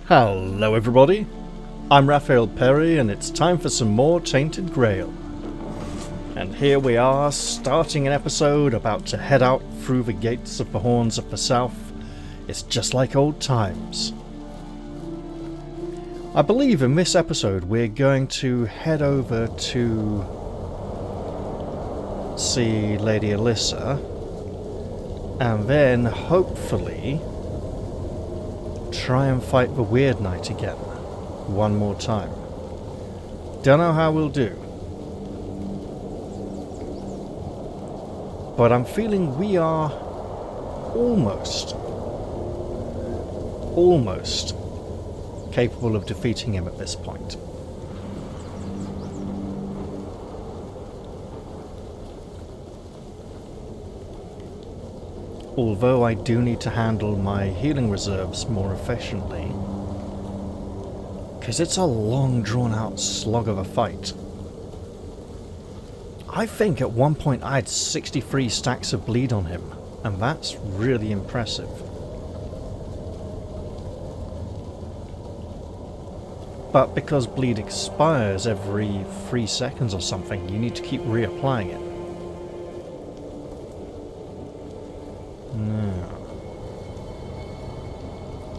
Hello everybody, I'm Raphael Perry and it's time for some more Tainted Grail. And here we are, starting an episode about to head out through the gates of the Horns of the South. It's just like old times. I believe in this episode we're going to head over to see Lady Alyssa and then hopefully try and fight the Wyrd Knight again, one more time. Don't know how we'll do, but I'm feeling we are almost capable of defeating him at this point. Although I do need to handle my healing reserves more efficiently, because it's a long drawn out slog of a fight. I think at one point I had 63 stacks of bleed on him, and that's really impressive. But because bleed expires every 3 seconds or something, you need to keep reapplying it.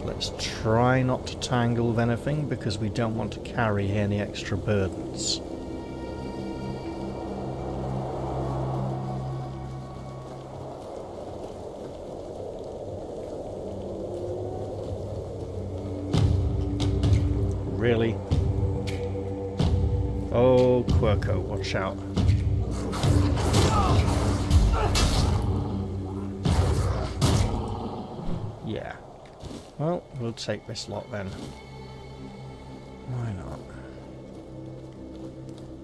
Let's try not to tangle with anything because we don't want to carry any extra burdens. Really? Oh, Quirko, watch out. Yeah. Well, we'll take this lot then. Why not?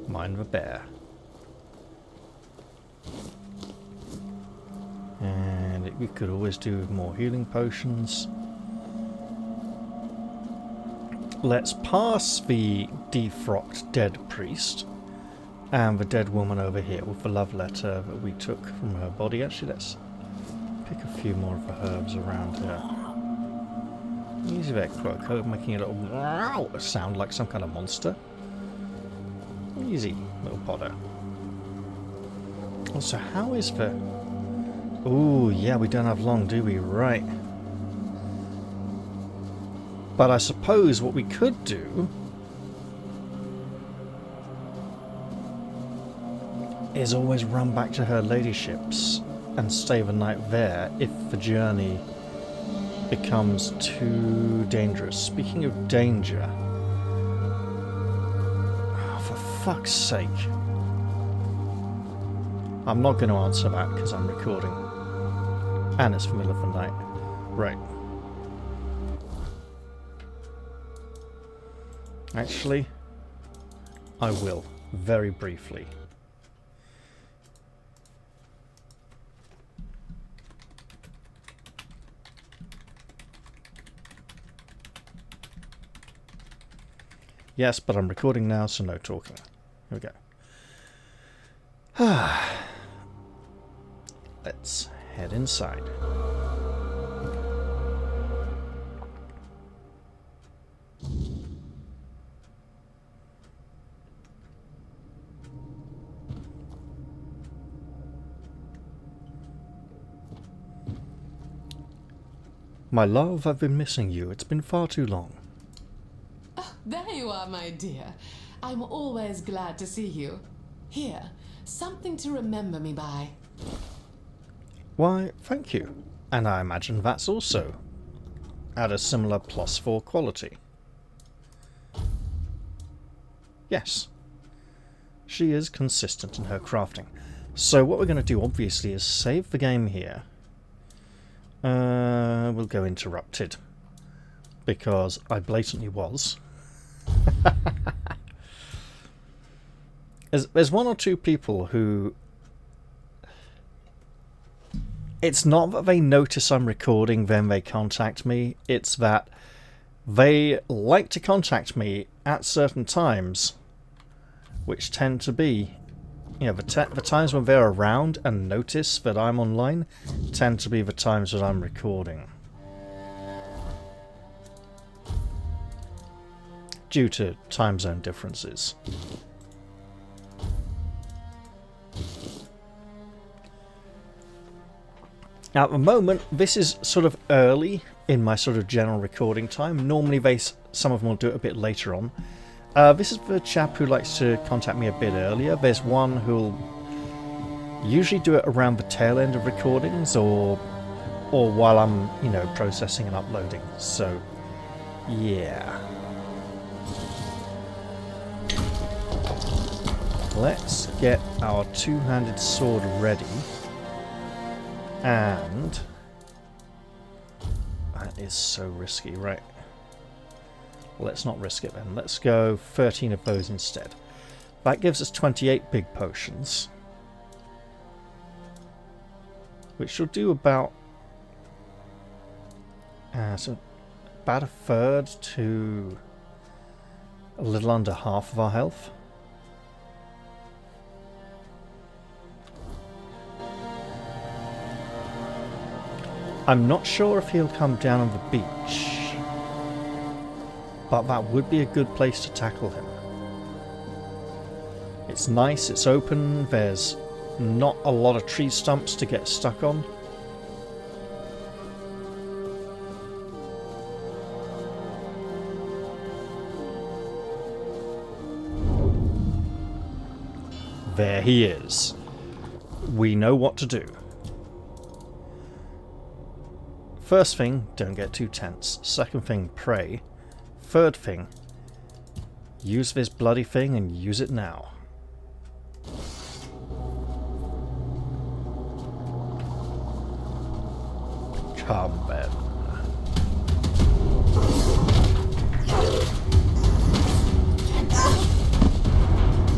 Mind the bear. And we could always do with more healing potions. Let's pass the defrocked dead priest and the dead woman over here with the love letter that we took from her body. Actually, let's pick a few more of the herbs around here. Easy there, Quirko, making a little wow sound like some kind of monster. Easy, little podder. Also, how is the... Ooh, yeah, we don't have long, do we? Right. But I suppose what we could do is always run back to her ladyships and stay the night there if the journey becomes too dangerous. Speaking of danger, oh, for fuck's sake, I'm not going to answer that because I'm recording and it's the middle of the night. Right. Actually, I will, very briefly. Yes, but I'm recording now, so no talking. Here we go. Let's head inside. My love, I've been missing you. It's been far too long. There you are, my dear. I'm always glad to see you. Here, something to remember me by. Why, thank you. And I imagine that's also at a similar +4 quality. Yes. She is consistent in her crafting. So what we're going to do, obviously, is save the game here. We'll go interrupted. Because I blatantly was. There's one or two people who... It's not that they notice I'm recording, then they contact me. It's that they like to contact me at certain times, which tend to be you know, the times when they're around and notice that I'm online tend to be the times that I'm recording. due to time zone differences. Now at the moment, this is sort of early in my sort of general recording time. Normally some of them will do it a bit later on. This is the chap who likes to contact me a bit earlier. There's one who'll usually do it around the tail end of recordings or while I'm, you know, processing and uploading. So, yeah. Let's get our two-handed sword ready. And that is so risky, right? Let's not risk it then. Let's go 13 of those instead. That gives us 28 big potions, which should do about about a third to a little under half of our health. I'm not sure if he'll come down on the beach, but that would be a good place to tackle him. It's nice, it's open, there's not a lot of tree stumps to get stuck on. There he is. We know what to do. First thing, don't get too tense. Second thing, pray. Third thing, use this bloody thing and use it now. Come then.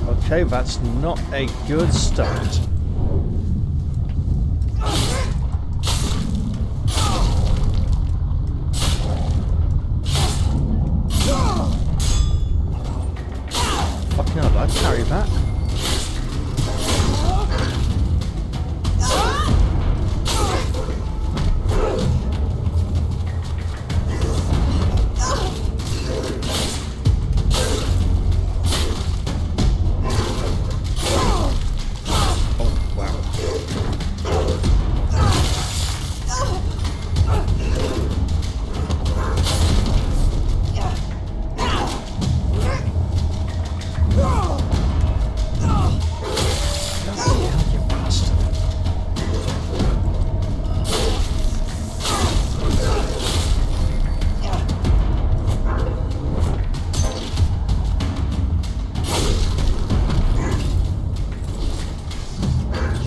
Okay, that's not a good start. Fucking hell, did I carry that?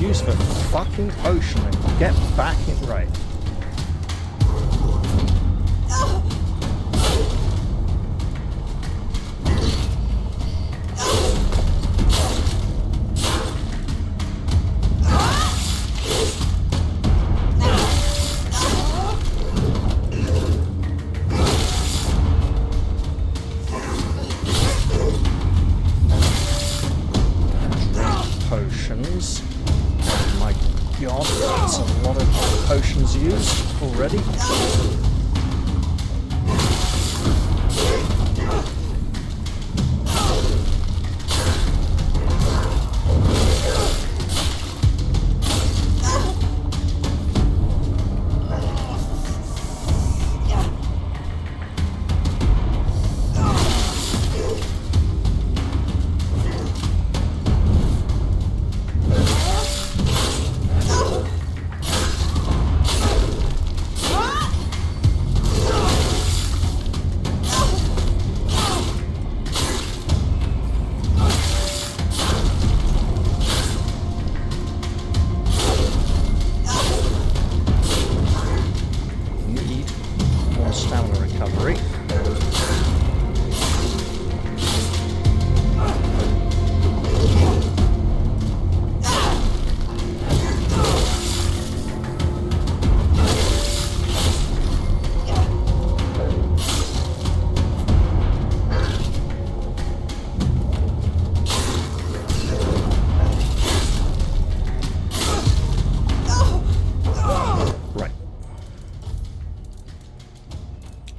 Use the fucking potion and get back it right. Potions. My god, that's a lot of potions used already.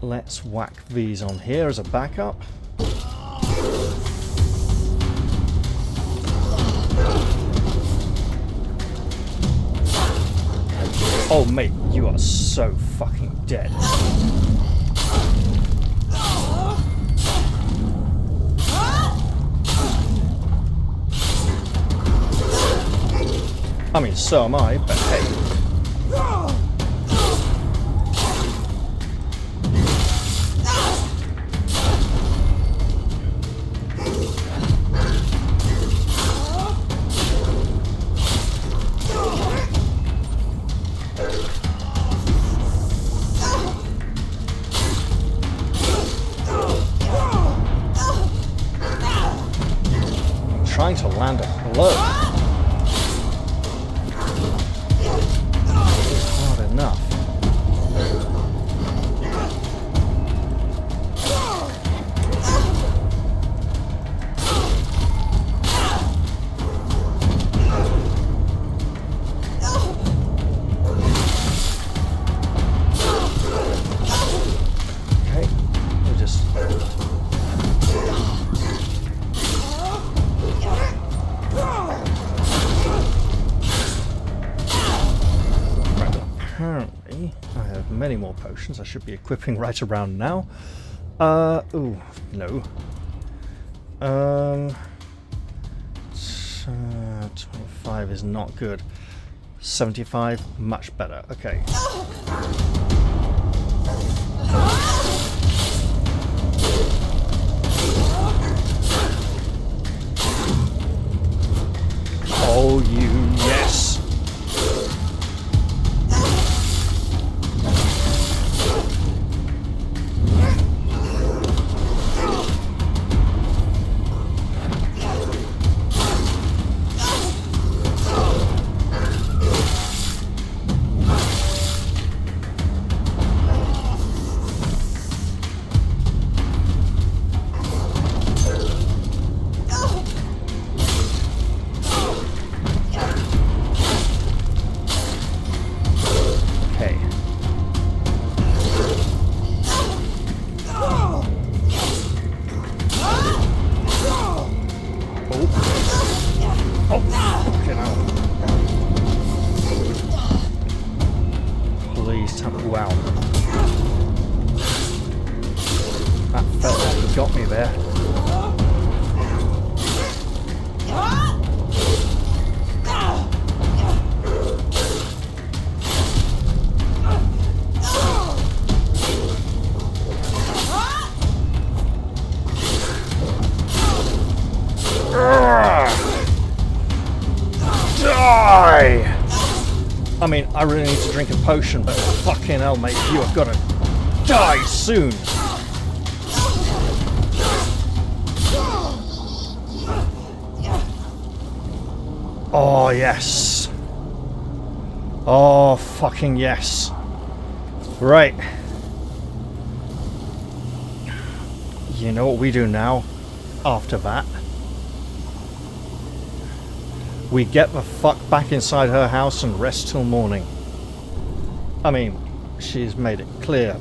Let's whack these on here as a backup. Oh, mate, you are so fucking dead. I mean, so am I, but hey. Trying to land a blow. It's hard enough. Okay, we'll just... Apparently, I have many more potions I should be equipping right around now. Ooh, no. 25 is not good. 75, much better. Okay. Oh, you yes. Wow. That felt like he got me there. Die! I mean, I really need to drink a potion, but fucking hell, mate, you have got to die soon! Oh, yes. Oh, fucking yes. Right. You know what we do now, after that? We get the fuck back inside her house and rest till morning. I mean, she's made it clear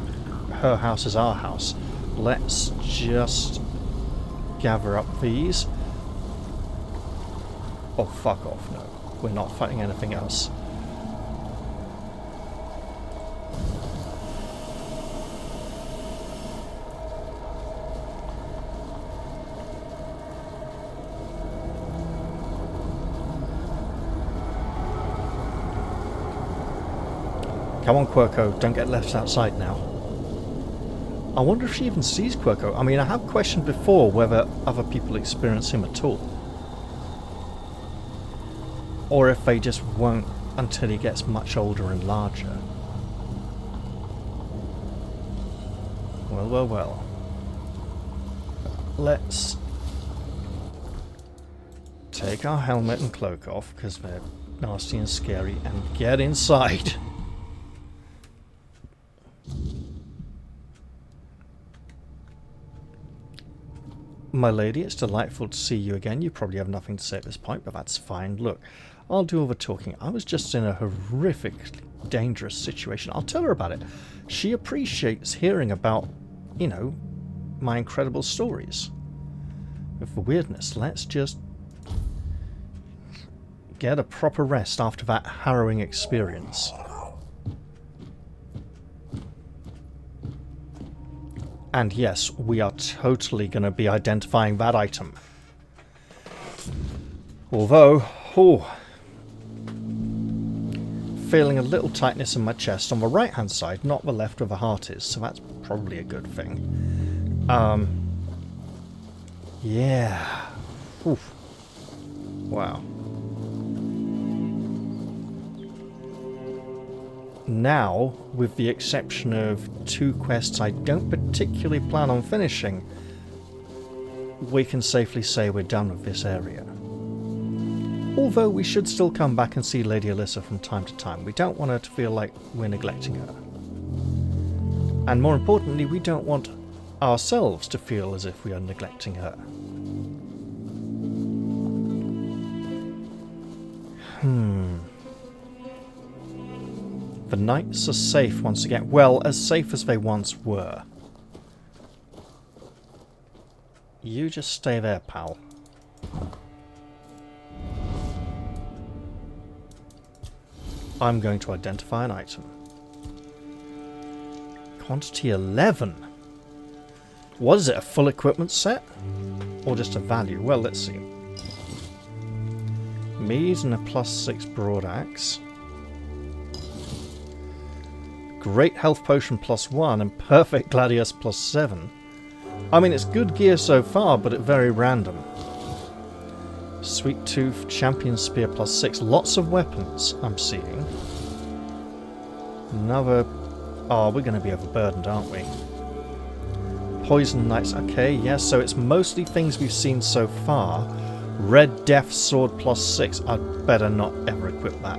her house is our house. Let's just gather up these. Oh, fuck off, no. We're not fighting anything else. Come on, Quirko, don't get left outside now. I wonder if she even sees Quirko. I mean, I have questioned before whether other people experience him at all. Or if they just won't until he gets much older and larger. Well, well, well. Let's take our helmet and cloak off, because they're nasty and scary, and get inside. My lady, it's delightful to see you again. You probably have nothing to say at this point, but that's fine. Look, I'll do all the talking. I was just in a horrifically dangerous situation. I'll tell her about it. She appreciates hearing about, you know, my incredible stories. For weirdness, let's just get a proper rest after that harrowing experience. And yes, we are totally going to be identifying that item. Although, feeling a little tightness in my chest on the right hand side, not the left where the heart is, so that's probably a good thing. Yeah. Oof. Wow. Now, with the exception of 2 quests I don't particularly plan on finishing, we can safely say we're done with this area. Although we should still come back and see Lady Alyssa from time to time. We don't want her to feel like we're neglecting her. And more importantly, we don't want ourselves to feel as if we are neglecting her. The knights are safe once again. Well, as safe as they once were. You just stay there, pal. I'm going to identify an item. Quantity 11. What is it, a full equipment set? Or just a value? Well, let's see. Mead and a +6 broad axe. Great health potion +1 and perfect gladius +7. I mean, it's good gear so far, but it's very random. Sweet tooth, champion spear +6. Lots of weapons I'm seeing. Another... Oh, we're going to be overburdened, aren't we? Poison knights. Okay, yes, so it's mostly things we've seen so far. Red death sword +6. I'd better not ever equip that.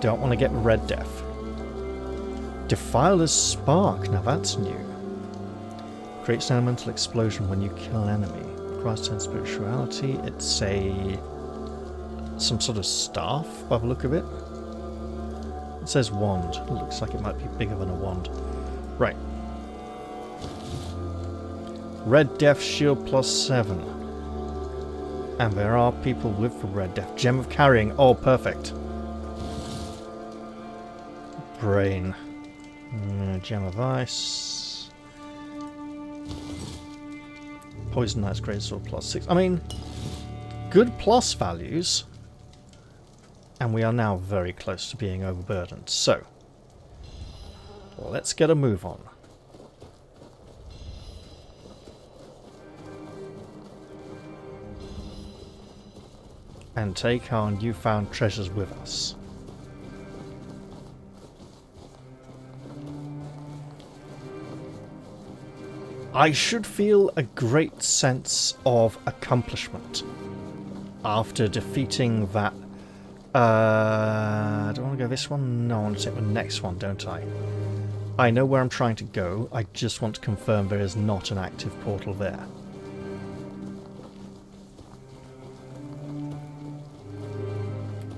Don't want to get red death. Defiler's Spark, now that's new. Creates an elemental explosion when you kill an enemy. Requires 10 spirituality. It's some sort of staff by the look of it. It says wand. It looks like it might be bigger than a wand. Right. Red Death Shield +7. And there are people with the Red Death. Gem of Carrying. Oh, perfect. Brain. Gem of Ice. Poison Knight's Greatsword +6. I mean, good plus values. And we are now very close to being overburdened. So, let's get a move on. And take our newfound treasures with us. I should feel a great sense of accomplishment after defeating that... do I want to go this one? No, I want to take the next one, don't I? I know where I'm trying to go. I just want to confirm there is not an active portal there.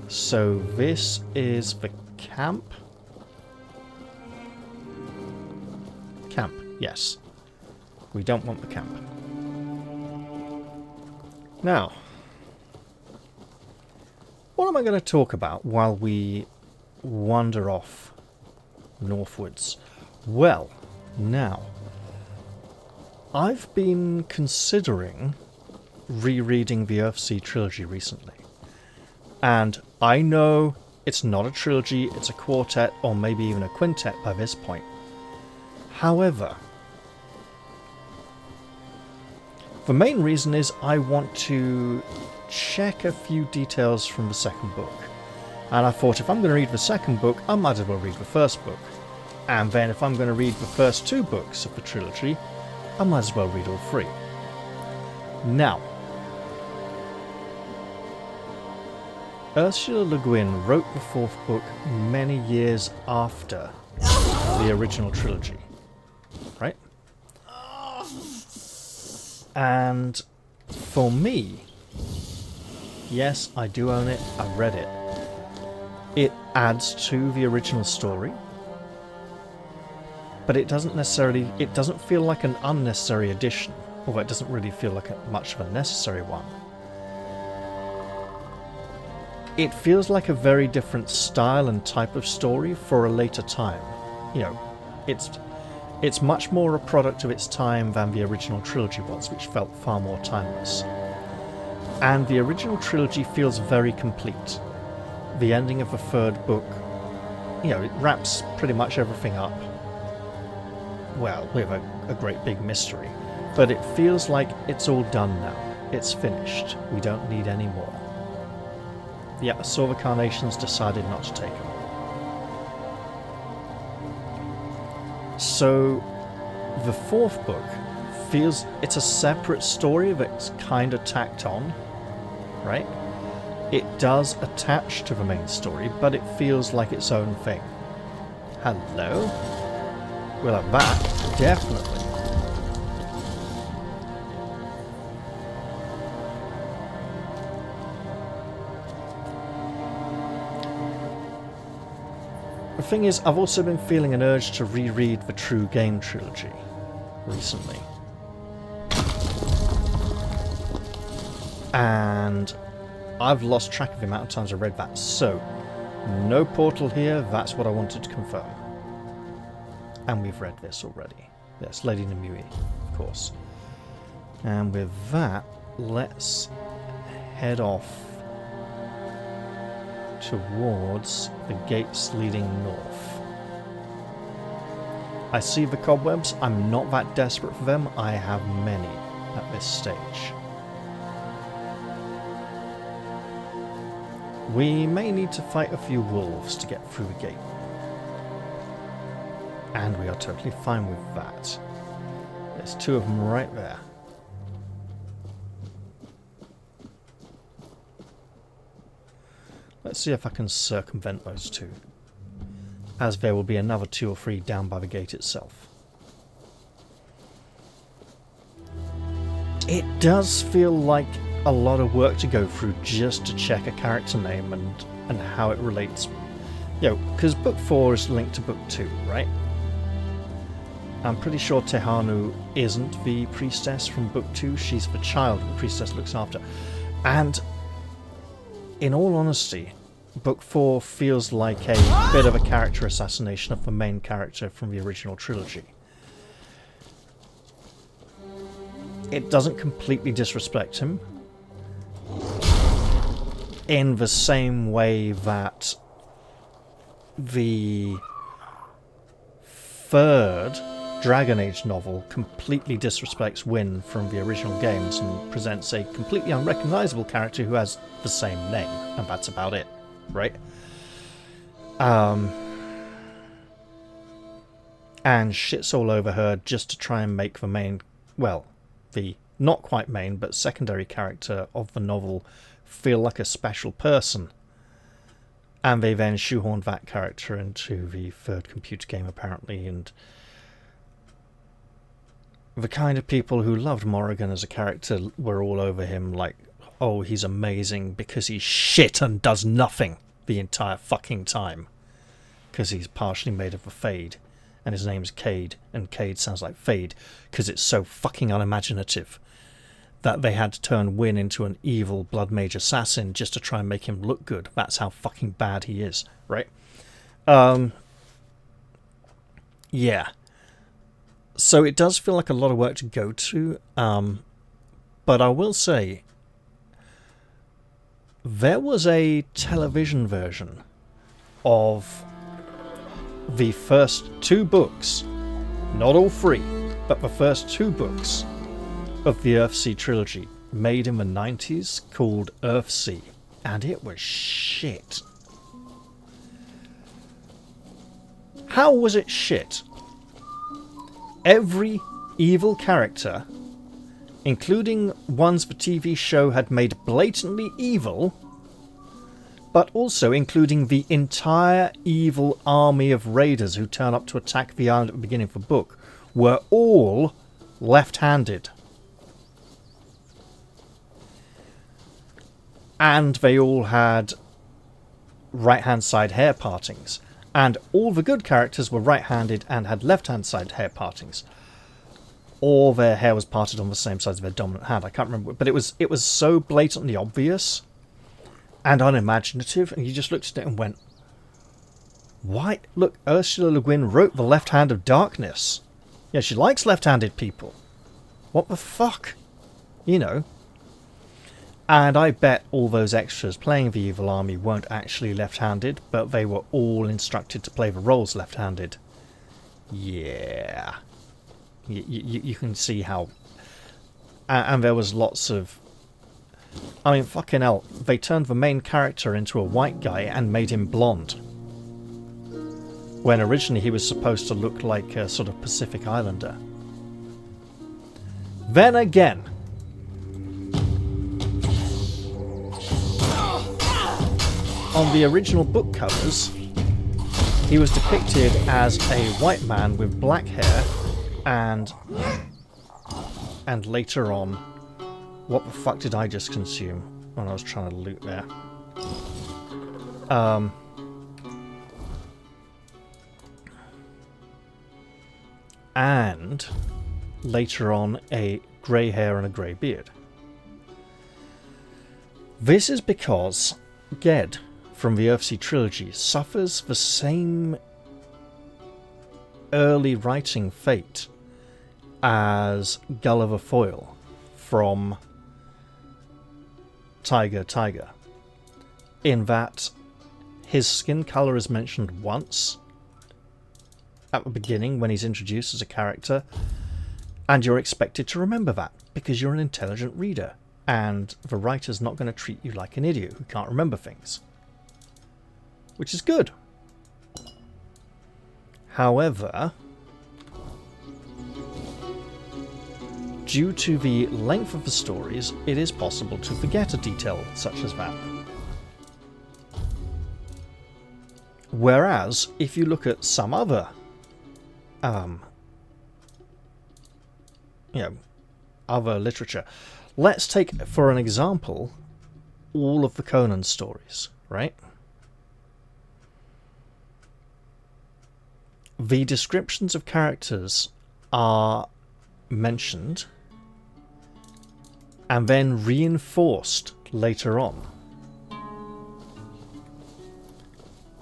So this is the camp. Camp, yes. We don't want the camp. Now, what am I going to talk about while we wander off northwards? Well, now, I've been considering rereading the Earthsea trilogy recently. And I know it's not a trilogy, it's a quartet, or maybe even a quintet by this point. However, the main reason is I want to check a few details from the second book. And I thought if I'm going to read the second book, I might as well read the first book. And then if I'm going to read the first 2 books of the trilogy, I might as well read all 3. Now, Ursula Le Guin wrote the 4th book many years after the original trilogy, right? And for me, yes, I do own it, I've read it. It adds to the original story, but it doesn't feel like an unnecessary addition, although it doesn't really feel like much of a necessary one. It feels like a very different style and type of story for a later time. You know, it's much more a product of its time than the original trilogy was, which felt far more timeless. And the original trilogy feels very complete. The ending of the third book, you know, it wraps pretty much everything up. Well, with a great big mystery. But it feels like it's all done now. It's finished. We don't need any more. Yeah, I saw the Carnations decided not to take them. So, the fourth book feels it's a separate story that's kind of tacked on, right? It does attach to the main story, but it feels like its own thing. Hello? We'll have that, definitely. The thing is, I've also been feeling an urge to reread the True Game trilogy recently. And I've lost track of the amount of times I read that, so no portal here, that's what I wanted to confirm. And we've read this already. Yes, Lady Nimue, of course. And with that, let's head off towards the gates leading north. I see the cobwebs. I'm not that desperate for them. I have many at this stage. We may need to fight a few wolves to get through the gate. And we are totally fine with that. There's two of them right there. Let's see if I can circumvent those two, as there will be another 2 or 3 down by the gate itself. It does feel like a lot of work to go through just to check a character name and how it relates. You know, because book 4 is linked to book 2, right? I'm pretty sure Tehanu isn't the priestess from book 2, she's the child the priestess looks after. And in all honesty, book 4 feels like a bit of a character assassination of the main character from the original trilogy. It doesn't completely disrespect him, in the same way that the third Dragon Age novel completely disrespects Wynne from the original games and presents a completely unrecognisable character who has the same name, and that's about it, right? And shits all over her just to try and make the main, well, the not quite main but secondary character of the novel feel like a special person. And they then shoehorned that character into the third computer game apparently, and the kind of people who loved Morrigan as a character were all over him like, oh, he's amazing because he's shit and does nothing the entire fucking time. Because he's partially made of a Fade, and his name's Cade, and Cade sounds like Fade because it's so fucking unimaginative that they had to turn Wynne into an evil blood mage assassin just to try and make him look good. That's how fucking bad he is, right? Yeah. So it does feel like a lot of work to go to, but I will say there was a television version of the first 2 books, not all 3, but the first 2 books of the Earthsea trilogy, made in the 90s, called Earthsea, and it was shit. How was it shit? Every evil character, including ones the TV show had made blatantly evil, but also including the entire evil army of raiders who turn up to attack the island at the beginning of the book, were all left-handed. And they all had right-hand side hair partings. And all the good characters were right-handed and had left-hand side hair partings. or their hair was parted on the same side of their dominant hand. I can't remember, but it was so blatantly obvious and unimaginative, and you just looked at it and went, why? Look, Ursula Le Guin wrote The Left Hand of Darkness. Yeah, she likes left-handed people. What the fuck? You know. And I bet all those extras playing the evil army weren't actually left-handed, but they were all instructed to play the roles left-handed. Yeah. You can see how... And there was lots of... I mean, fucking hell. They turned the main character into a white guy and made him blonde. When originally he was supposed to look like a sort of Pacific Islander. Then again... on the original book covers, he was depicted as a white man with black hair, and later on, what the fuck did I just consume when I was trying to loot there? And later on, a grey hair and a grey beard. This is because Ged from the Earthsea trilogy suffers the same early writing fate as Gulliver Foyle from Tiger, in that his skin colour is mentioned once at the beginning when he's introduced as a character, and you're expected to remember that because you're an intelligent reader and the writer's not going to treat you like an idiot who can't remember things. Which is good. However, due to the length of the stories, it is possible to forget a detail such as that. Whereas, if you look at some other, other literature, let's take, for an example, all of the Conan stories, right? The descriptions of characters are mentioned and then reinforced later on.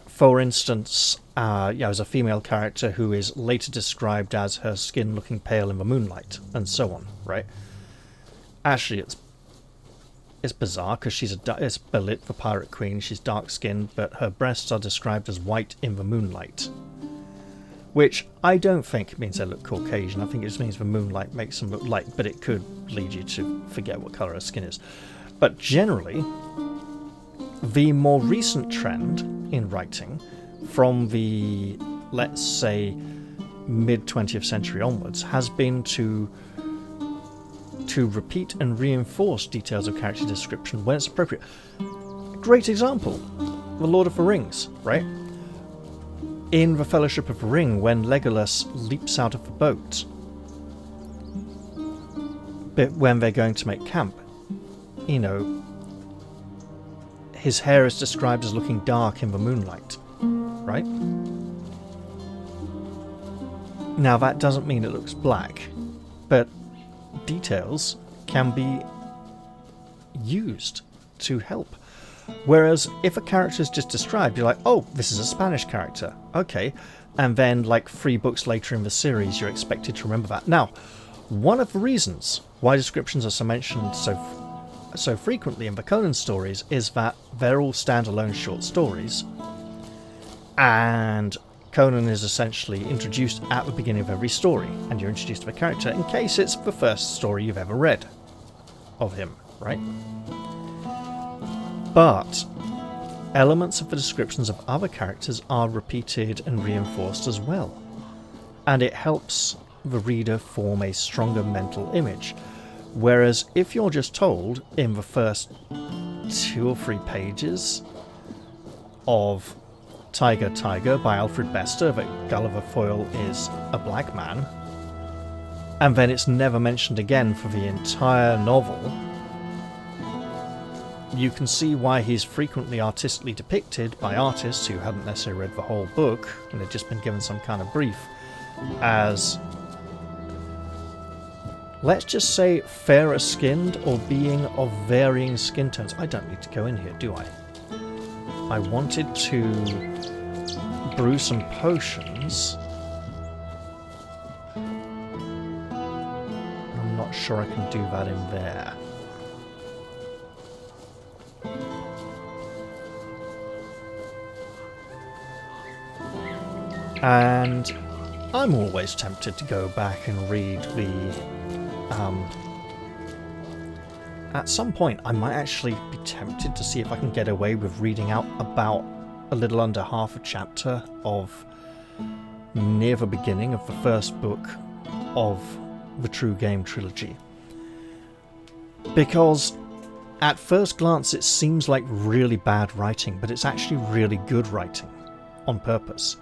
For instance, there's a female character who is later described as her skin looking pale in the moonlight, and so on, right? Actually, it's bizarre because it's Belit, the pirate queen. She's dark-skinned, but her breasts are described as white in the moonlight. Which I don't think means they look Caucasian. I think it just means the moonlight makes them look light, but it could lead you to forget what colour her skin is. But generally, the more recent trend in writing from the, let's say, mid-20th century onwards has been to repeat and reinforce details of character description when it's appropriate. Great example, The Lord of the Rings, right? In The Fellowship of the Ring, when Legolas leaps out of the boat, but when they're going to make camp, his hair is described as looking dark in the moonlight, right? Now that doesn't mean it looks black, but details can be used to help. Whereas if a character is just described, you're like, oh, this is a Spanish character, okay, and then like 3 books later in the series you're expected to remember that. Now, one of the reasons why descriptions are so mentioned so frequently in the Conan stories is that they're all standalone short stories, and Conan is essentially introduced at the beginning of every story, and you're introduced to the character in case it's the first story you've ever read of him, right? But elements of the descriptions of other characters are repeated and reinforced as well, and it helps the reader form a stronger mental image. Whereas if you're just told in the first 2 or 3 pages of Tiger by Alfred Bester that Gulliver Foyle is a black man, and then it's never mentioned again for the entire novel, you can see why he's frequently artistically depicted by artists who hadn't necessarily read the whole book and had just been given some kind of brief as let's just say fairer skinned or being of varying skin tones. I don't need to go in here, do I? I wanted to brew some potions. I'm not sure I can do that in there. And I'm always tempted to go back and read the... at some point, I might actually be tempted to see if I can get away with reading out about a little under half a chapter of near the beginning of the first book of the True Game trilogy. Because at first glance it seems like really bad writing, but it's actually really good writing on purpose.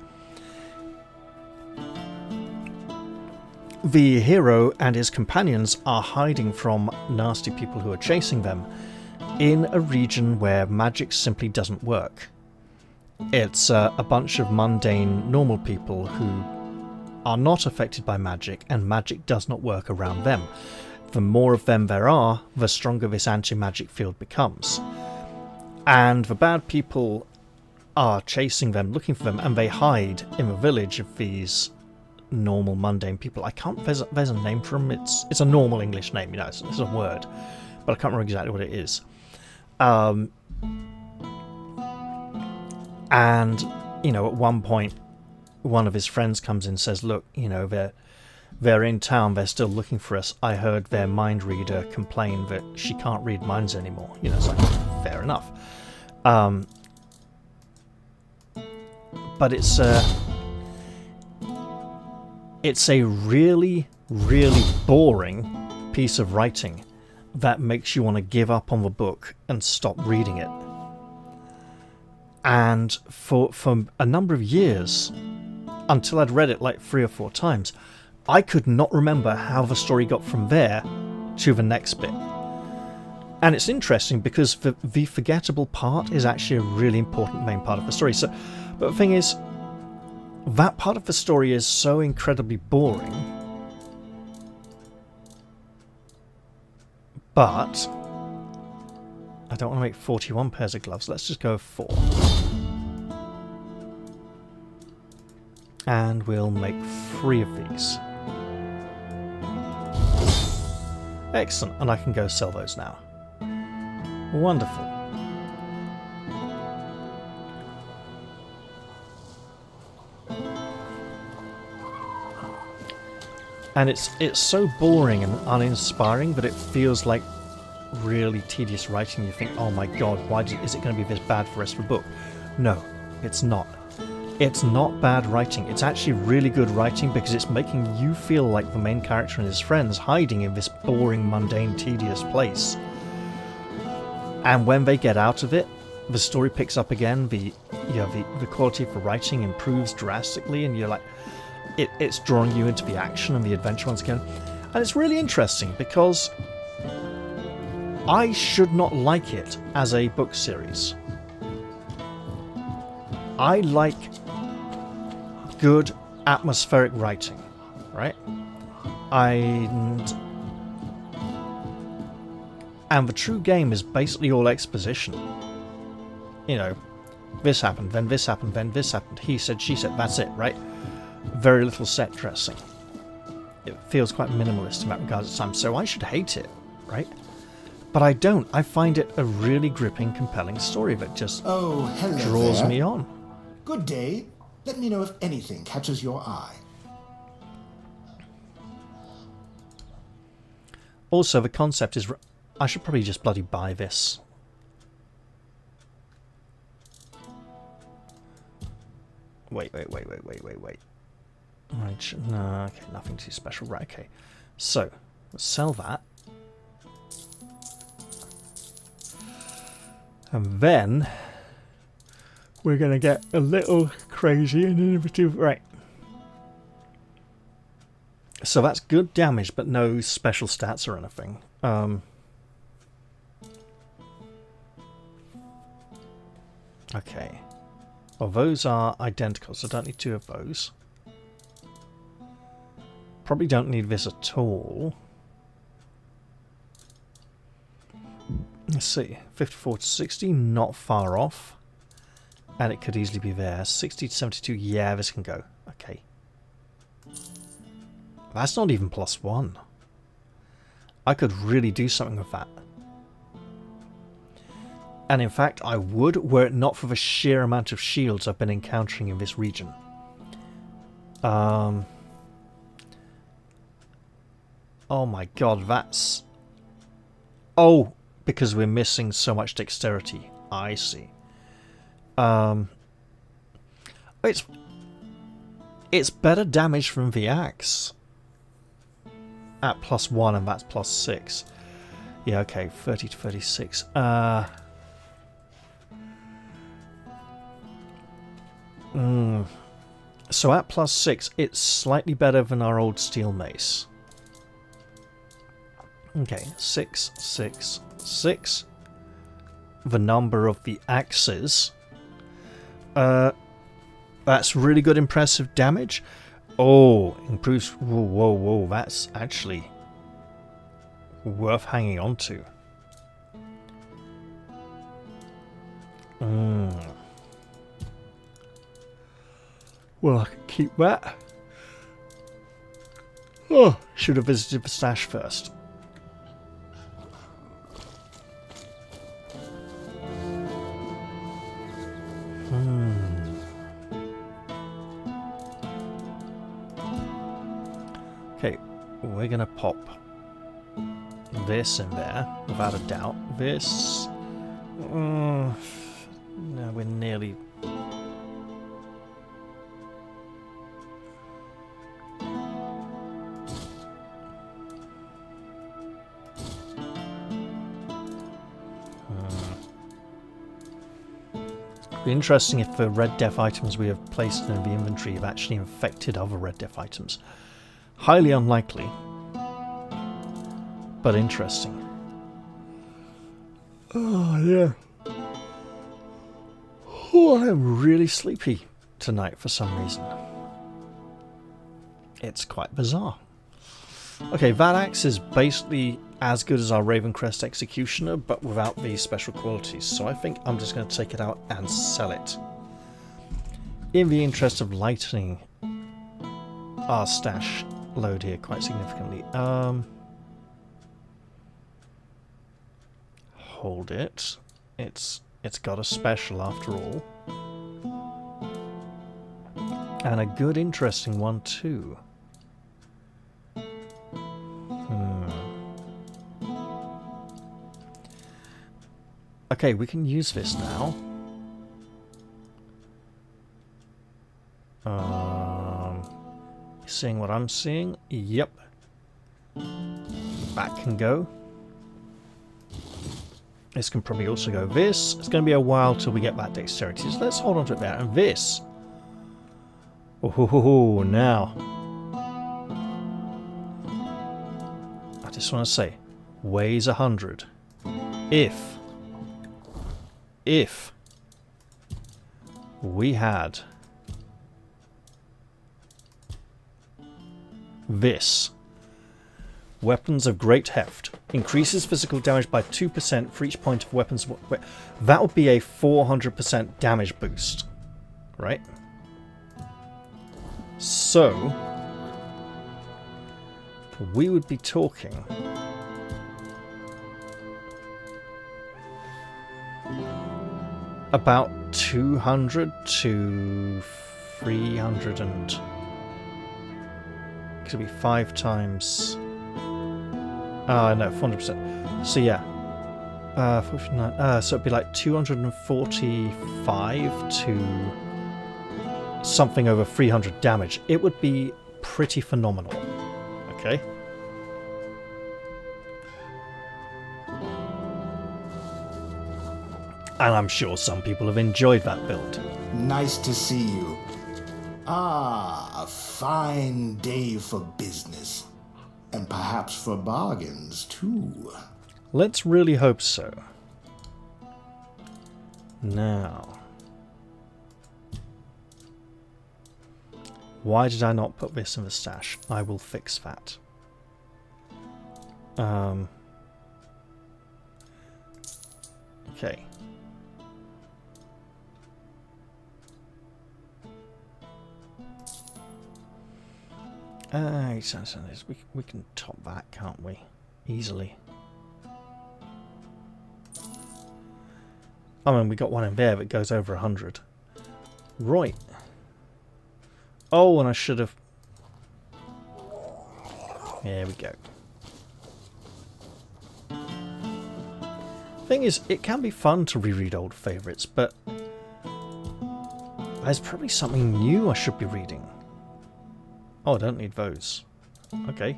The hero and his companions are hiding from nasty people who are chasing them in a region where magic simply doesn't work. It's a bunch of mundane, normal people who are not affected by magic, and magic does not work around them. The more of them there are, the stronger this anti-magic field becomes. And the bad people are chasing them, looking for them, and they hide in the village of these normal mundane people. I can't, there's a name for them. It's a normal English name, you know, it's a word, but I can't remember exactly what it is. And you know, at one point one of his friends comes in and says, look, you know, they're in town, they're still looking for us. I heard their mind reader complain that she can't read minds anymore. You know, it's like, fair enough. But it's a really, really boring piece of writing that makes you want to give up on the book and stop reading it. And for a number of years, until I'd read it like 3 or 4 times, I could not remember how the story got from there to the next bit. And it's interesting because the forgettable part is actually a really important main part of the story. So, but the thing is, that part of the story is so incredibly boring, but I don't want to make 41 pairs of gloves. Let's just go 4. And we'll make 3 of these. Excellent, and I can go sell those now. Wonderful. And it's so boring and uninspiring that it feels like really tedious writing. You think, oh my god, is it going to be this bad for the rest of the book? No, it's not. It's not bad writing. It's actually really good writing because it's making you feel like the main character and his friends hiding in this boring, mundane, tedious place. And when they get out of it, the story picks up again, the quality of the writing improves drastically, and you're like, it's drawing you into the action and the adventure once again. And it's really interesting because I should not like it as a book series. I like good atmospheric writing, right? And the True Game is basically all exposition. You know, this happened, then this happened, then this happened, he said, she said, that's it, right? Very little set dressing. It feels quite minimalist in that regard at times, so I should hate it, right? But I don't. I find it a really gripping, compelling story that just draws me on. Good day. Let me know if anything catches your eye. Also, the concept is... I should probably just bloody buy this. Wait. Right, no, okay, nothing too special. Right, okay. So, let's sell that. And then we're going to get a little crazy and innovative. Right. So that's good damage, but no special stats or anything. Okay. Well, those are identical, so I don't need 2 of those. Probably don't need this at all. Let's see. 54 to 60, not far off. And it could easily be there. 60 to 72, yeah, this can go. Okay. That's not even +1. I could really do something with that. And in fact, I would, were it not for the sheer amount of shields I've been encountering in this region. Oh my god, that's... Oh, because we're missing so much dexterity. I see. It's better damage from the axe. At +1 and that's +6. Yeah, okay, 30 to 36. So at +6, it's slightly better than our old steel mace. Okay, 6, 6, 6. The number of the axes. That's really good impressive damage. Oh, improves... Whoa, whoa, whoa. That's actually worth hanging on to. Well, I can keep that. Oh, should have visited the stash first. Okay, we're gonna pop this in there, without a doubt. This... no, we're nearly... It'd be interesting if the Red Death items we have placed in the inventory have actually infected other Red Death items. Highly unlikely, but interesting. Oh, yeah. Oh, I'm really sleepy tonight for some reason. It's quite bizarre. Okay, that axe is basically as good as our Ravencrest Executioner, but without these special qualities. So I think I'm just going to take it out and sell it. In the interest of lightening our stash load here quite significantly. Hold it. It's got a special after all. And a good interesting one too. Okay, we can use this now. Seeing what I'm seeing? Yep. That can go. This can probably also go this. It's going to be a while till we get that dexterity, so let's hold on to it there. And this. Oh, now. I just want to say, weighs 100. If we had this. Weapons of Great Heft. Increases physical damage by 2% for each point of weapons. That would be a 400% damage boost. Right? So, we would be talking about 200 to 300 and... Could be 5 times... no, 400%. So yeah. 49. So it'd be like 245 to something over 300 damage. It would be pretty phenomenal. Okay. And I'm sure some people have enjoyed that build. Nice to see you. Ah, a fine day for business. And perhaps for bargains, too. Let's really hope so. Now. Why did I not put this in the stash? I will fix that. Okay. We can top that, can't we? Easily. I mean, we got one in there that goes over 100. Right. Oh, and I should have... There we go. Thing is, it can be fun to reread old favourites, but there's probably something new I should be reading. Oh, I don't need those. Okay.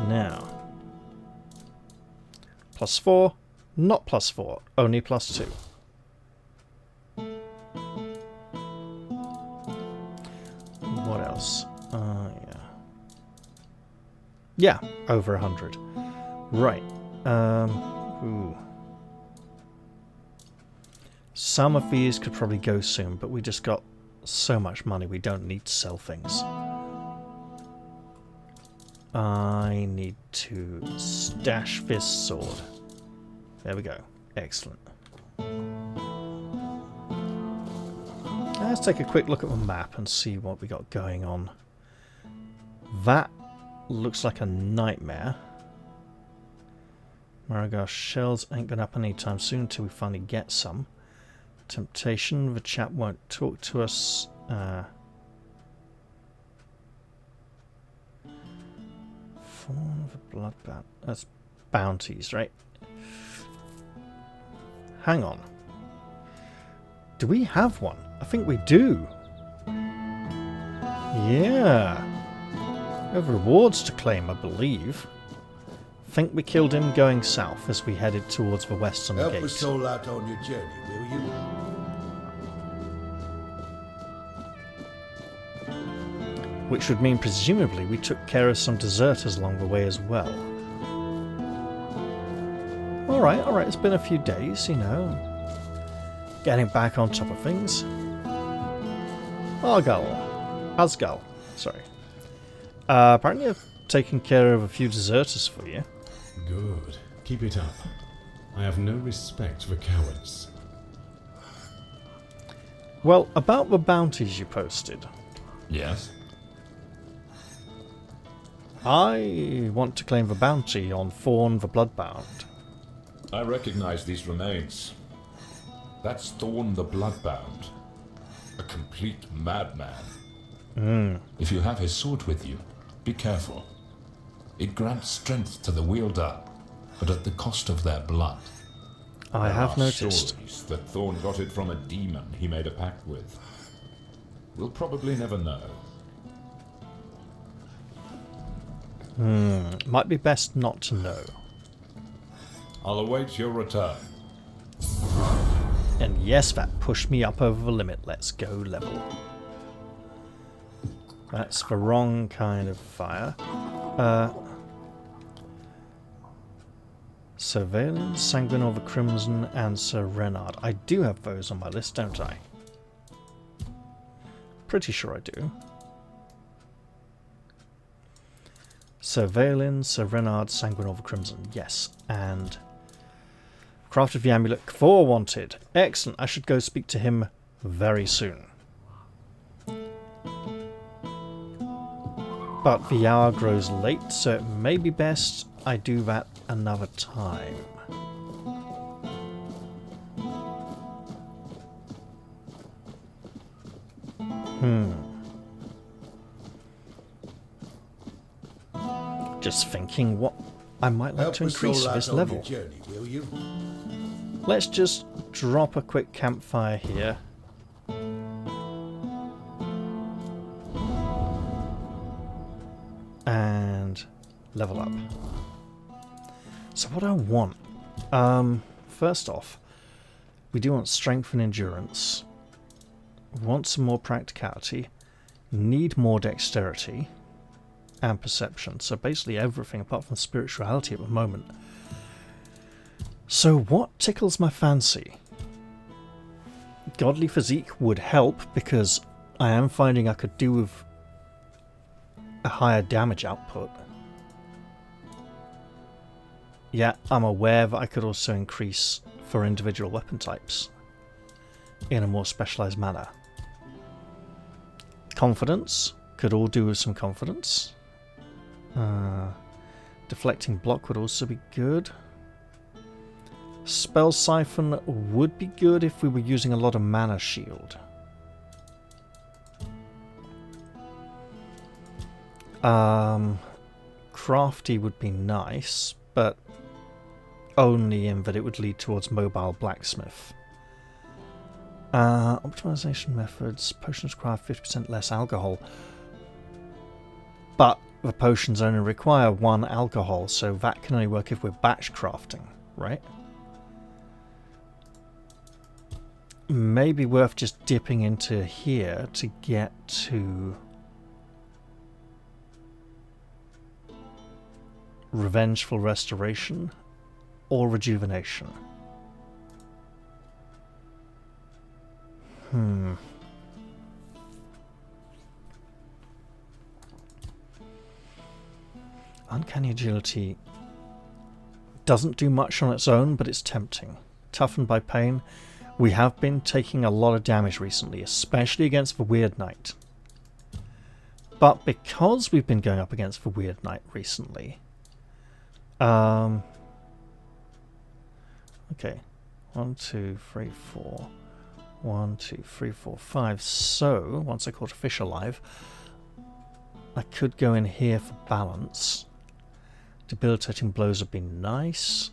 Now. +4. Not +4. Only +2. What else? Yeah. Yeah, over 100. Right. Ooh. Some of these could probably go soon, but we just got so much money we don't need to sell things. I need to stash this sword. There we go. Excellent. Let's take a quick look at the map and see what we got going on. That looks like a nightmare. Marigold shells ain't gonna happen anytime soon until we finally get some. Temptation, the chap won't talk to us. Form of a bloodbath. That's bounties, right? Hang on. Do we have one? I think we do. Yeah. We have rewards to claim, I believe. Think we killed him going south as we headed towards the western gate. Help us all out on your journey, will you? Which would mean presumably we took care of some deserters along the way as well. Alright, it's been a few days, you know. Getting back on top of things. Asgal, sorry. Apparently I've taken care of a few deserters for you. Good. Keep it up. I have no respect for cowards. Well, about the bounties you posted. Yes? I want to claim the bounty on Thorn the Bloodbound. I recognize these remains. That's Thorn the Bloodbound. A complete madman. If you have his sword with you, be careful. It grants strength to the wielder, but at the cost of their blood. I have noticed. Stories that Thorn got it from a demon he made a pact with. We'll probably never know. Might be best not to know. I'll await your return. And yes, that pushed me up over the limit. Let's go level. That's the wrong kind of fire. Surveillance, Sanguine of the Crimson, and Sir Renard. I do have those on my list, don't I? Pretty sure I do. Surveillance, Sir Renard, Sanguine of the Crimson. Yes, and Craft of the Amulet 4 wanted. Excellent. I should go speak to him very soon. But the hour grows late, so it may be best I do that another time. Just thinking what I might like to increase this level. Journey, will you? Let's just drop a quick campfire here. And level up. So what I want, first off, we do want strength and endurance. We want some more practicality. Need more dexterity and perception. So basically everything apart from spirituality at the moment. So what tickles my fancy? Godly physique would help because I am finding I could do with a higher damage output. yeah, I'm aware that I could also increase for individual weapon types in a more specialized manner. Confidence, could all do with some confidence. Deflecting block would also be good. Spell siphon would be good if we were using a lot of mana shield. Crafty would be nice, but only in that it would lead towards mobile blacksmith. Optimization methods, potions require 50% less alcohol. But the potions only require 1 alcohol, so that can only work if we're batch crafting, right? Maybe worth just dipping into here to get to Revengeful Restoration or Rejuvenation. Uncanny Agility doesn't do much on its own, but it's tempting. Toughened by pain. We have been taking a lot of damage recently, especially against the Wyrd Knight. But because we've been going up against the Wyrd Knight recently... okay. 1, 2, 3, 4... 1, 2, 3, 4, 5. So, once I caught a fish alive, I could go in here for balance. Debilitating blows would be nice.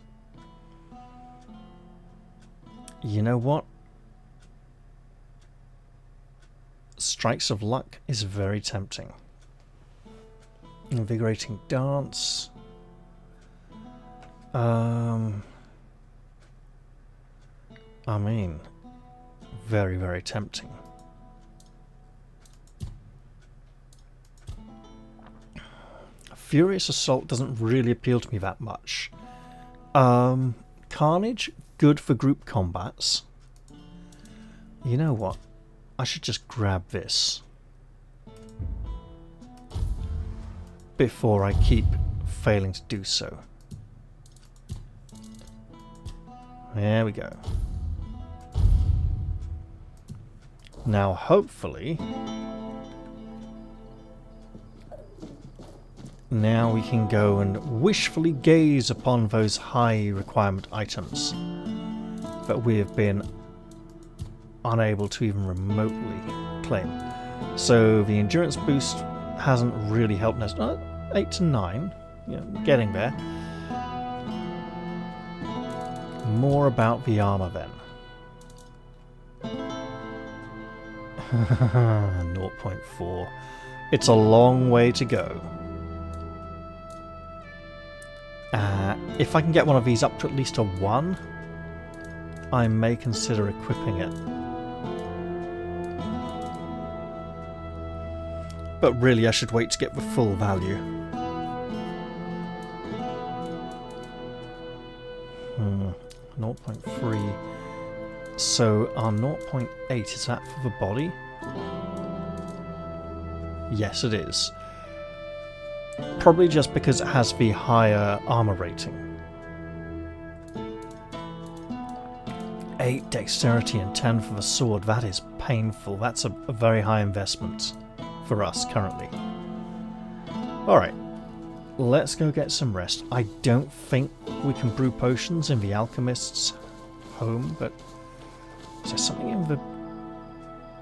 You know what? Strikes of Luck is very tempting. Invigorating Dance. I mean... very, very tempting. Furious Assault doesn't really appeal to me that much. Carnage, good for group combats. You know what? I should just grab this before I keep failing to do so. There we go. Now, hopefully, now we can go and wishfully gaze upon those high requirement items that we have been unable to even remotely claim. So the endurance boost hasn't really helped us. 8 to 9, yeah, getting there. More about the armor then. 0.4. It's a long way to go. If I can get one of these up to at least a 1, I may consider equipping it. But really I should wait to get the full value. 0.3. So our 0.8, is that for the body? Yes, it is. Probably just because it has the higher armor rating. 8 dexterity and 10 for the sword. That is painful. That's a very high investment for us currently. Alright. Let's go get some rest. I don't think we can brew potions in the alchemist's home, but is there something in the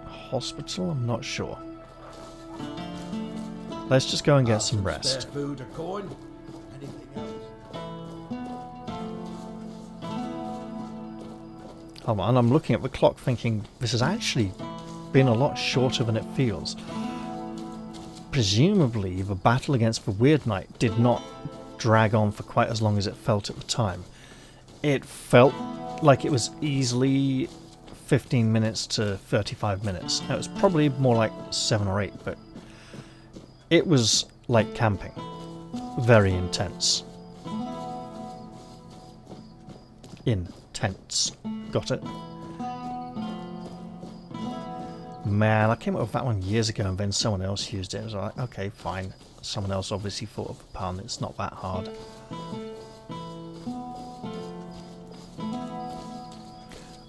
hospital? I'm not sure. Let's just go and get some rest. Spare food, a coin, anything else? Hold on, I'm looking at the clock thinking this has actually been a lot shorter than it feels. Presumably the battle against the Wyrd Knight did not drag on for quite as long as it felt at the time. It felt like it was easily 15 minutes to 35 minutes. Now, it was probably more like 7 or 8, but it was like camping. Very intense. Intense. Got it? Man, I came up with that one years ago and then someone else used it. I was like, okay, fine. Someone else obviously thought of a pun. It's not that hard.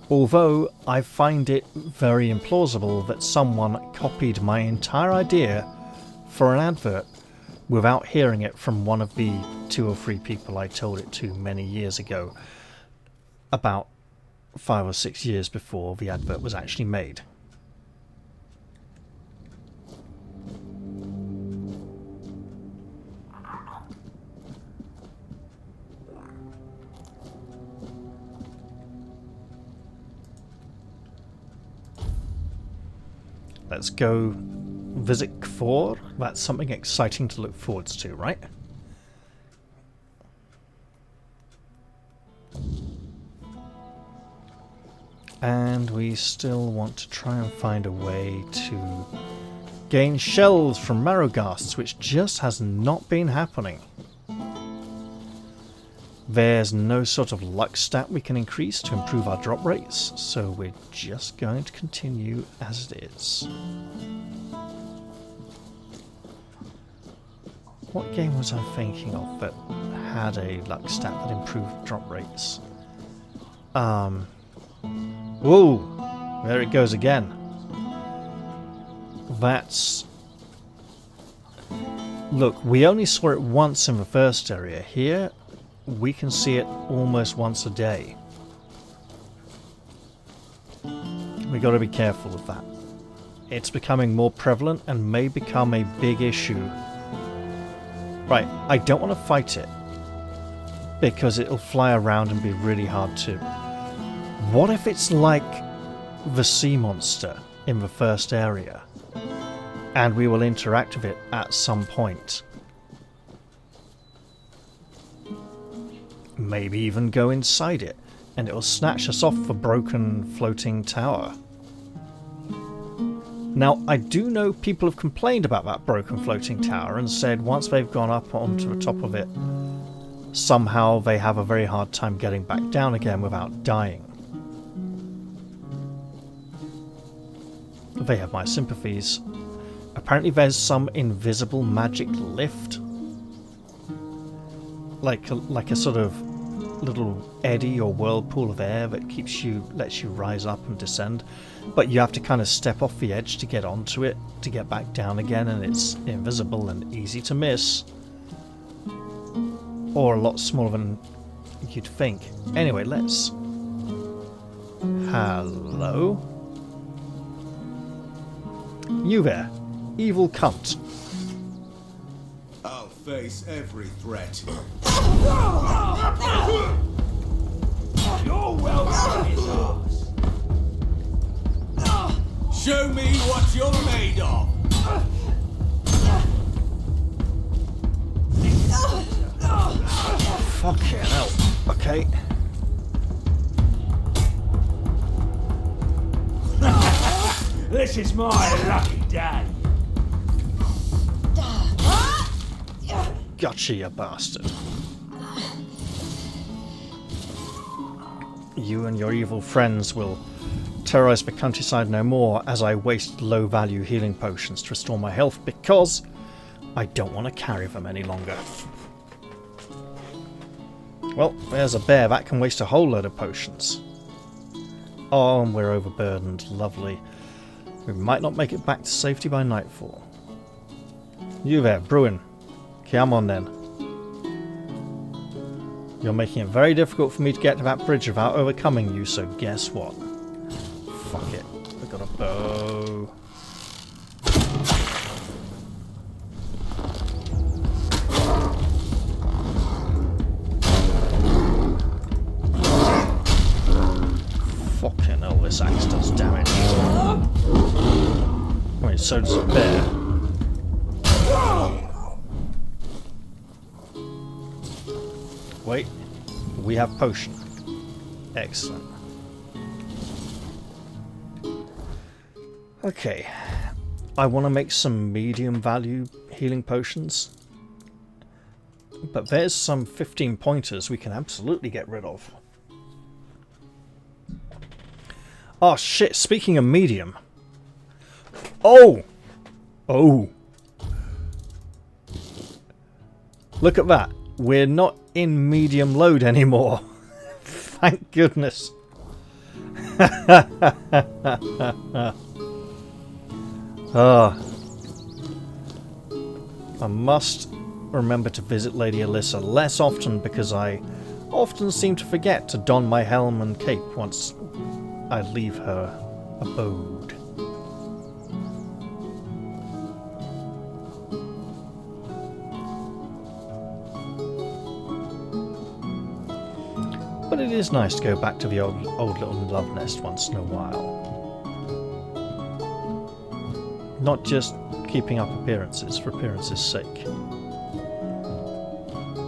Although I find it very implausible that someone copied my entire idea for an advert without hearing it from one of the 2 or 3 people I told it to many years ago, about 5 or 6 years before the advert was actually made. Let's go visit Kfor. That's something exciting to look forwards to, right? And we still want to try and find a way to gain shells from Marrowghasts, which just has not been happening. There's no sort of luck stat we can increase to improve our drop rates, so we're just going to continue as it is. What game was I thinking of that had a luck stat that improved drop rates? Whoa! There it goes again. That's... Look, we only saw it once in the first area. Here, we can see it almost once a day. We got to be careful of that. It's becoming more prevalent and may become a big issue. Right, I don't want to fight it, because it'll fly around and be really hard to... What if it's like the sea monster in the first area, and we will interact with it at some point? Maybe even go inside it, and it'll snatch us off the broken floating tower. Now, I do know people have complained about that broken floating tower and said once they've gone up onto the top of it, somehow they have a very hard time getting back down again without dying. They have my sympathies. Apparently there's some invisible magic lift. Like a sort of little eddy or whirlpool of air that lets you rise up and descend. But you have to kind of step off the edge to get onto it, to get back down again, and it's invisible and easy to miss. Or a lot smaller than you'd think. Anyway, let's... Hello? You there, evil cunt. I'll face every threat. You're welcome in his arse. Show me what you're made of. Fucking hell. Okay. This is my lucky day. Gotcha, you bastard. You and your evil friends will terrorize the countryside no more as I waste low-value healing potions to restore my health because I don't want to carry them any longer. Well, there's a bear that can waste a whole load of potions. Oh, and we're overburdened. Lovely. We might not make it back to safety by nightfall. You there, Bruin. Come on then. You're making it very difficult for me to get to that bridge without overcoming you, so guess what? Fuck it. We've got a bow. Fucking hell, this axe does damage. I mean, so does a bear. Wait, we have potion. Excellent. Okay, I want to make some medium value healing potions, but there's some 15 pointers we can absolutely get rid of. Oh shit, speaking of medium. Oh! Oh! Look at that. We're not in medium load anymore. Thank goodness. I must remember to visit Lady Alyssa less often because I often seem to forget to don my helm and cape once I leave her abode. But it is nice to go back to the old little love nest once in a while. Not just keeping up appearances for appearances' sake.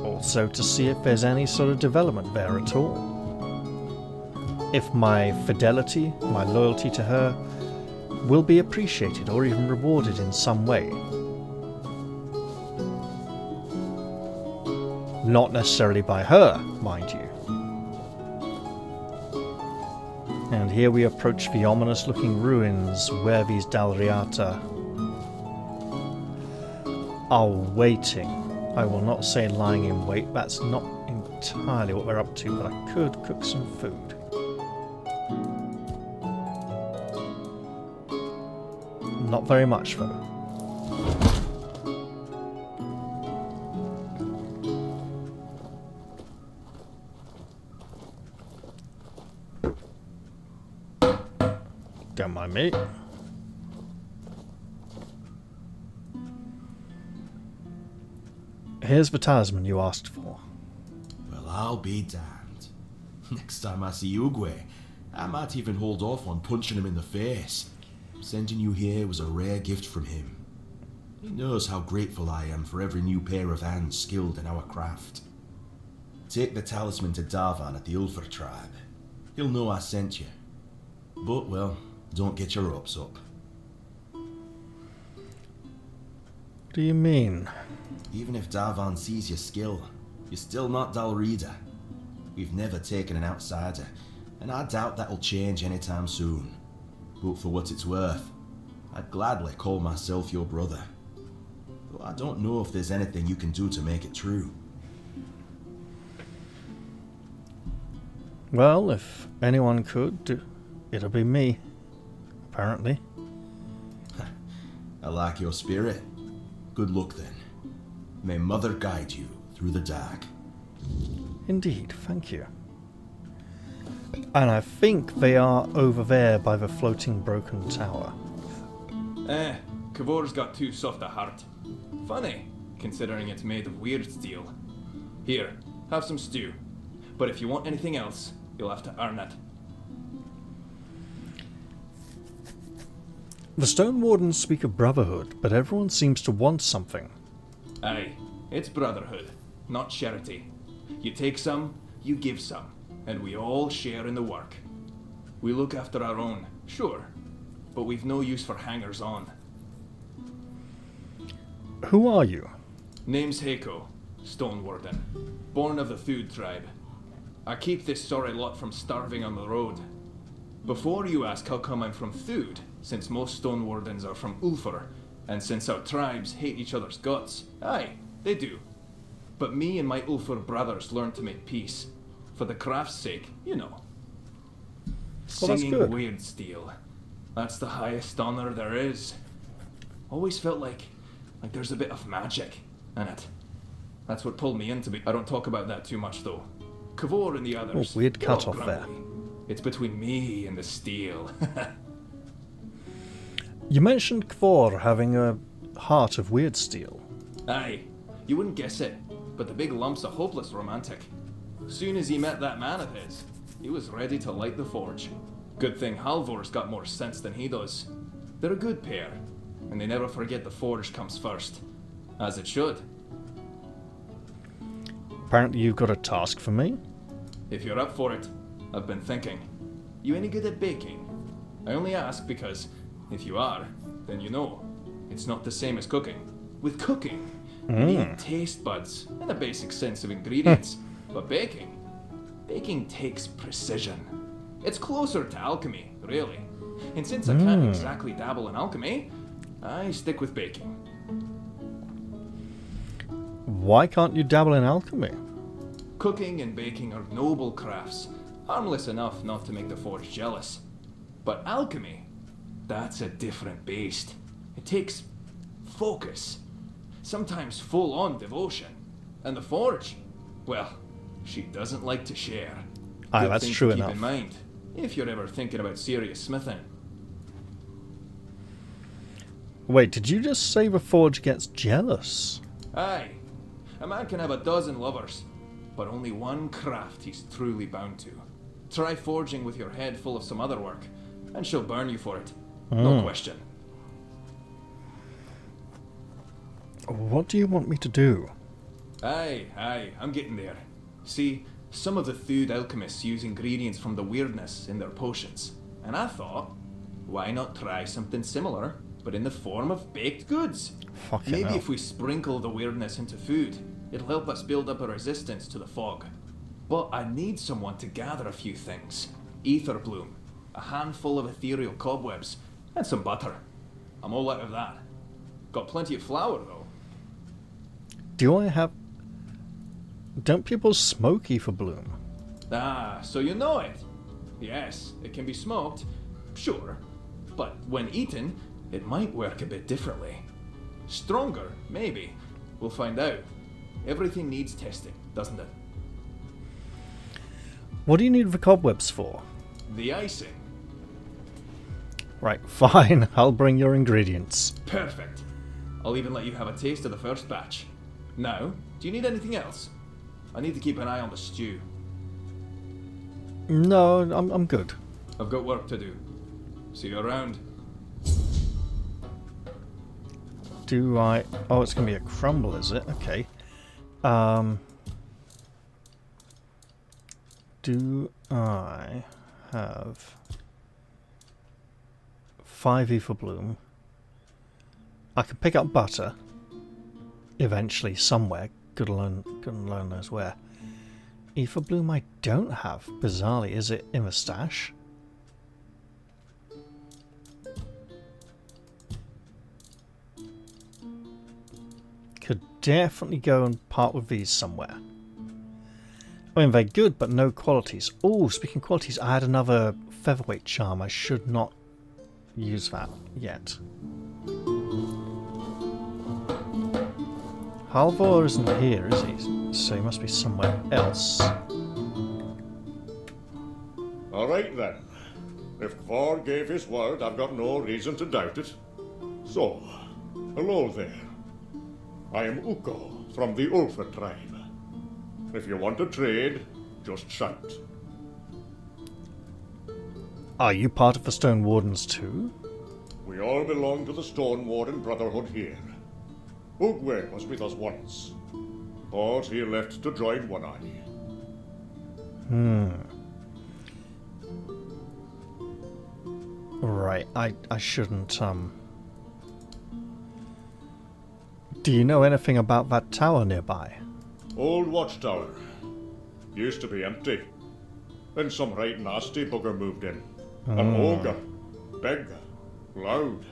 Also to see if there's any sort of development there at all. If my fidelity, my loyalty to her, will be appreciated or even rewarded in some way. Not necessarily by her, mind you. And here we approach the ominous-looking ruins where these Dalriata are waiting. I will not say lying in wait, that's not entirely what we're up to, but I could cook some food. Not very much, though. Don't mind me. Here's the talisman you asked for. Well, I'll be damned. Next time I see Ugwe, I might even hold off on punching him in the face. Sending you here was a rare gift from him. He knows how grateful I am for every new pair of hands skilled in our craft. Take the talisman to Darvan at the Ulfar tribe. He'll know I sent you. But, well, don't get your hopes up. What do you mean? Even if Darvan sees your skill, you're still not Dalrida. We've never taken an outsider, and I doubt that'll change anytime soon. But for what it's worth, I'd gladly call myself your brother. Though I don't know if there's anything you can do to make it true. Well, if anyone could, it'll be me. Apparently. I like your spirit. Good luck then. May Mother guide you through the dark. Indeed, thank you. And I think they are over there by the floating broken tower. Kavor's got too soft a heart. Funny, considering it's made of weird steel. Here, have some stew. But if you want anything else, you'll have to earn it. The Stone Wardens speak of brotherhood, but everyone seems to want something. Aye, it's brotherhood, not charity. You take some, you give some, and we all share in the work. We look after our own, sure, but we've no use for hangers-on. Who are you? Name's Heiko, Stone Warden, born of the Thud tribe. I keep this sorry lot from starving on the road. Before you ask how come I'm from Thud, since most Stone Wardens are from Ulfar, and since our tribes hate each other's guts, aye, they do. But me and my Ulfar brothers learned to make peace. For the craft's sake, you know. Well, that's Singing good. weird steel. That's the highest honor there is. Always felt like there's a bit of magic in it. That's what pulled me into it. I don't talk about that too much though. Kavor and the others. Oh, weird they're all cut-off there. grumpy. It's between me and the steel. You mentioned Kfor having a heart of weird steel. Aye, you wouldn't guess it, but the big lump's a hopeless romantic. Soon as he met that man of his, he was ready to light the forge. Good thing Halvor's got more sense than he does. They're a good pair, and they never forget the forge comes first. As it should. Apparently you've got a task for me. If you're up for it, I've been thinking. You any good at baking? I only ask because, if you are, then you know. It's not the same as cooking. With cooking, you need taste buds and a basic sense of ingredients. But baking takes precision. It's closer to alchemy, really. And since I can't exactly dabble in alchemy, I stick with baking. Why can't you dabble in alchemy? Cooking and baking are noble crafts. Harmless enough not to make the forge jealous. But alchemy, that's a different beast. It takes focus, sometimes full-on devotion. And the forge, well, she doesn't like to share. Aye, Good that's thing true to keep enough. in mind, if you're ever thinking about serious smithing. Wait, did you just say the forge gets jealous? Aye, a man can have a dozen lovers, but only one craft he's truly bound to. Try forging with your head full of some other work, and she'll burn you for it. No question. What do you want me to do? Aye, I'm getting there. See, some of the Thud alchemists use ingredients from the Wyrrdness in their potions, and I thought, why not try something similar, but in the form of baked goods? Fucking Maybe hell. if we sprinkle the Wyrrdness into food, it'll help us build up a resistance to the fog. But I need someone to gather a few things. Ether bloom, a handful of ethereal cobwebs, and some butter. I'm all out of that. Got plenty of flour, though. Do I have... Don't people smoke ether bloom? Ah, so you know it. Yes, it can be smoked, sure. But when eaten, it might work a bit differently. Stronger, maybe. We'll find out. Everything needs testing, doesn't it? What do you need the cobwebs for? The icing. Right, fine. I'll bring your ingredients. Perfect. I'll even let you have a taste of the first batch. Now, do you need anything else? I need to keep an eye on the stew. No, I'm good. I've got work to do. See you around. Do I... Oh, it's going to be a crumble, is it? Okay. Do I have 5 ether bloom? I can pick up butter eventually somewhere. Good Lord knows where. Ether bloom I don't have. Bizarrely, is it in the stash? Could definitely go and part with these somewhere. I mean, they're good, but no qualities. Oh, speaking of qualities, I had another featherweight charm. I should not use that yet. Halvor isn't here, is he? So he must be somewhere else. All right then. If Kvar gave his word, I've got no reason to doubt it. So, hello there. I am Ukko from the Ulfa tribe. If you want to trade, just shout. Are you part of the Stone Wardens too? We all belong to the Stone Warden Brotherhood here. Ugwe was with us once, but he left to join One Eye. Right, I shouldn't, Do you know anything about that tower nearby? Old watchtower. Used to be empty. Then some right nasty bugger moved in. An ogre. Big. Loud.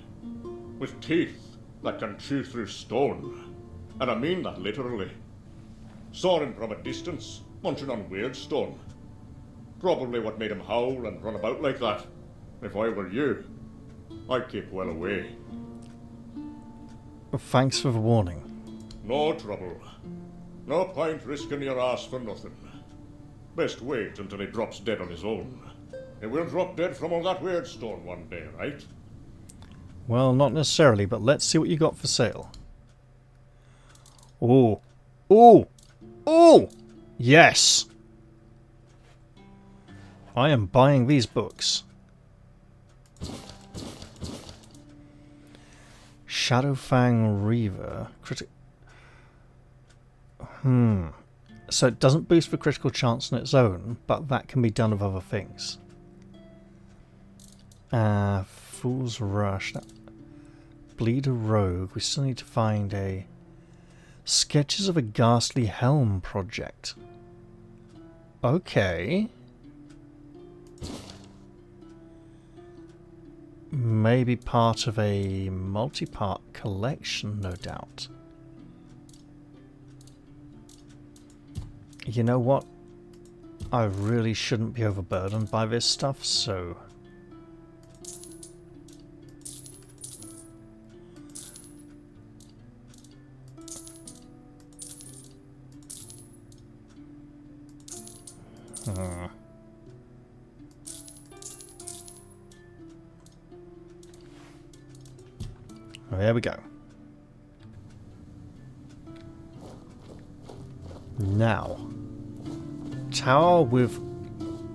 With teeth that can chew through stone. And I mean that literally. Saw him from a distance, munching on weird stone. Probably what made him howl and run about like that. If I were you, I'd keep well away. Thanks for the warning. No trouble. No point risking your ass for nothing. Best wait until he drops dead on his own. He will drop dead from all that weird stone one day, right? Well, not necessarily, but let's see what you got for sale. Oh. Oh! Oh! Yes! I am buying these books. Shadowfang Reaver. So it doesn't boost the critical chance on its own, but that can be done with other things. Fool's Rush. Bleed a Rogue. We still need to find a... Sketches of a Ghastly Helm project. Okay. Maybe part of a multi-part collection, no doubt. You know what? I really shouldn't be overburdened by this stuff, so... There we go. Now, tower with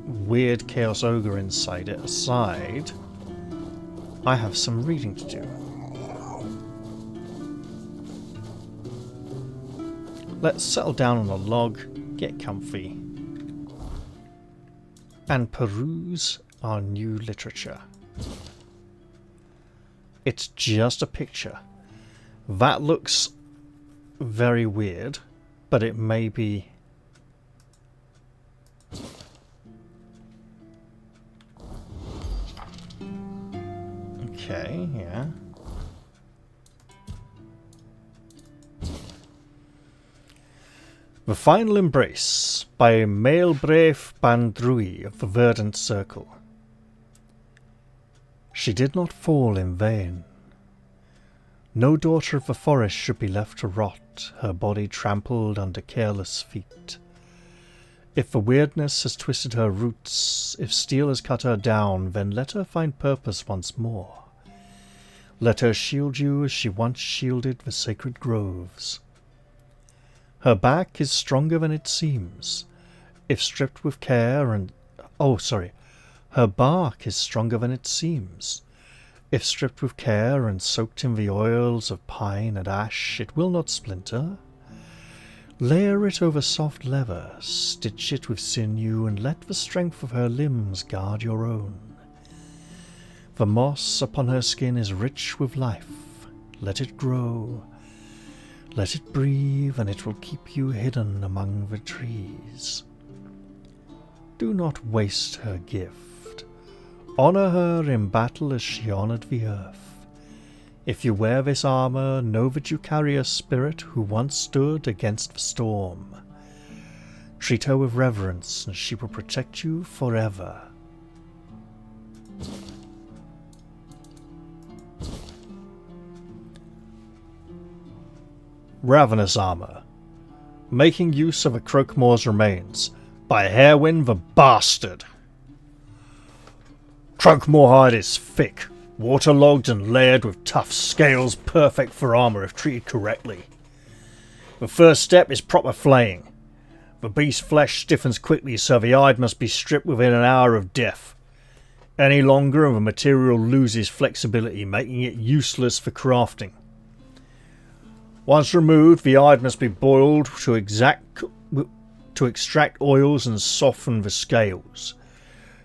weird Chaos Ogre inside it aside, I have some reading to do. Let's settle down on a log, get comfy, and peruse our new literature. It's just a picture. That looks very weird, but it may be... Okay, yeah. The Final Embrace by Maelbrave Bandrui of the Verdant Circle. She did not fall in vain. No daughter of the forest should be left to rot, her body trampled under careless feet. If the weirdness has twisted her roots, if steel has cut her down, then let her find purpose once more. Let her shield you as she once shielded the sacred groves. Her back is stronger than it seems, if stripped with care and... Her bark is stronger than it seems. If stripped with care and soaked in the oils of pine and ash, it will not splinter. Layer it over soft leather, stitch it with sinew, and let the strength of her limbs guard your own. The moss upon her skin is rich with life. Let it grow. Let it breathe, and it will keep you hidden among the trees. Do not waste her gift. Honour her in battle as she honoured the earth. If you wear this armour, know that you carry a spirit who once stood against the storm. Treat her with reverence, and she will protect you forever. Ravenous Armour. Making use of a Croakmore's remains, by Herwin the Bastard. Croakmore hide is thick, waterlogged and layered with tough scales, perfect for armour if treated correctly. The first step is proper flaying. The beast's flesh stiffens quickly, so the hide must be stripped within an hour of death. Any longer and the material loses flexibility, making it useless for crafting. Once removed, the hide must be boiled to extract oils and soften the scales.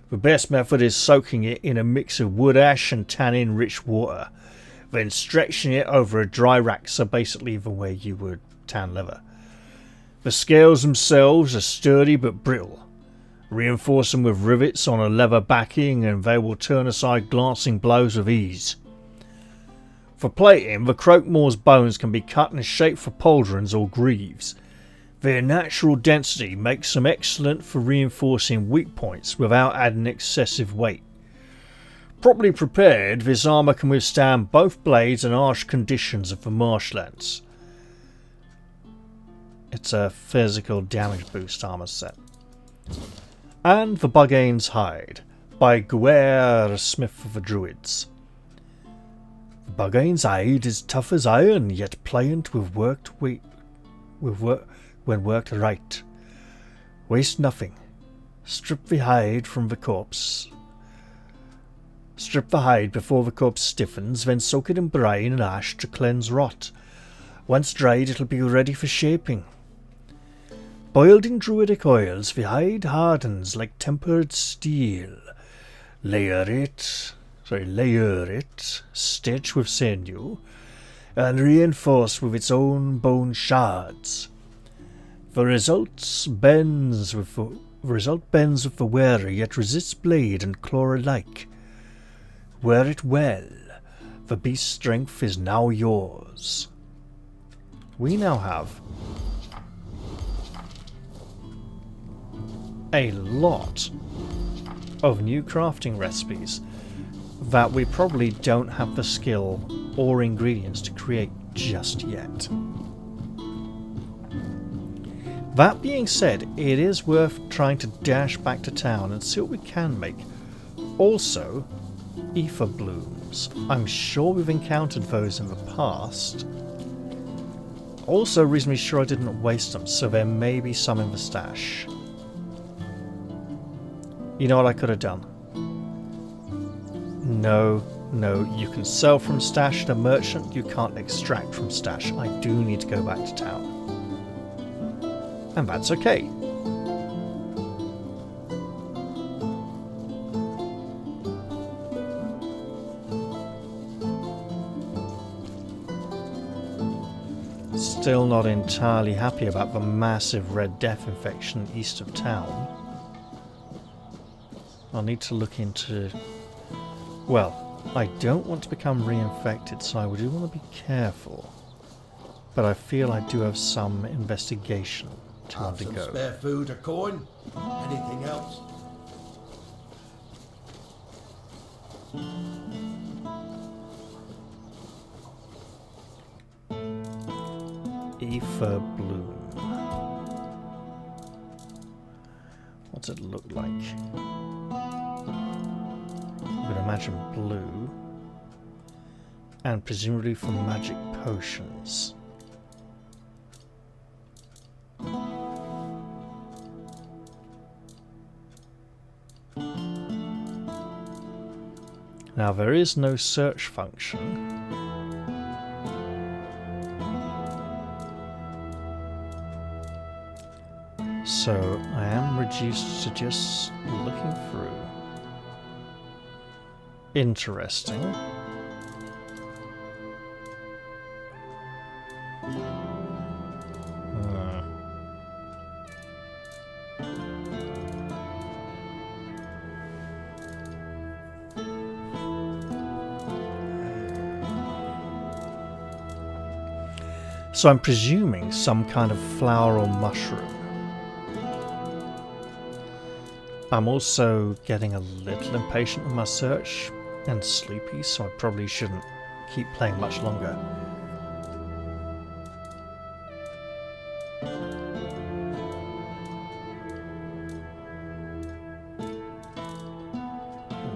The best method is soaking it in a mix of wood ash and tannin-rich water, then stretching it over a dry rack, so basically the way you would tan leather. The scales themselves are sturdy but brittle. Reinforce them with rivets on a leather backing and they will turn aside glancing blows with ease. For plating, the Croakmore's bones can be cut and shaped for pauldrons or greaves. Their natural density makes them excellent for reinforcing weak points without adding excessive weight. Properly prepared, this armour can withstand both blades and harsh conditions of the marshlands. It's a physical damage boost armour set. And the Buggane's Hide, by Gwere Smith of the Druids. The Buggane's hide is tough as iron, yet pliant when worked right. Waste nothing. Strip the hide from the corpse. Strip the hide before the corpse stiffens, then soak it in brine and ash to cleanse rot. Once dried, it'll be ready for shaping. Boiled in druidic oils, the hide hardens like tempered steel. Layer it, stitch with sinew, and reinforce with its own bone shards. The result bends with the wearer, yet resists blade and claw alike. Wear it well. The beast's strength is now yours. We now have a lot of new crafting recipes that we probably don't have the skill or ingredients to create just yet. That being said, it is worth trying to dash back to town and see what we can make. Also, ether blooms. I'm sure we've encountered those in the past. Also reasonably sure I didn't waste them, so there may be some in the stash. You know what I could have done? No, you can sell from stash to merchant, you can't extract from stash. I do need to go back to town. And that's okay. Still not entirely happy about the massive Red Death infection east of town. I'll need to look into... Well, I don't want to become reinfected, so I do want to be careful. But I feel I do have some investigation to Have some undergo. spare food or coin? Anything else? Ether bloom. What's it look like? I would imagine blue. And presumably from magic potions. Now there is no search function. So I am reduced to just looking through. Interesting. So I'm presuming some kind of flower or mushroom. I'm also getting a little impatient with my search and sleepy, so I probably shouldn't keep playing much longer.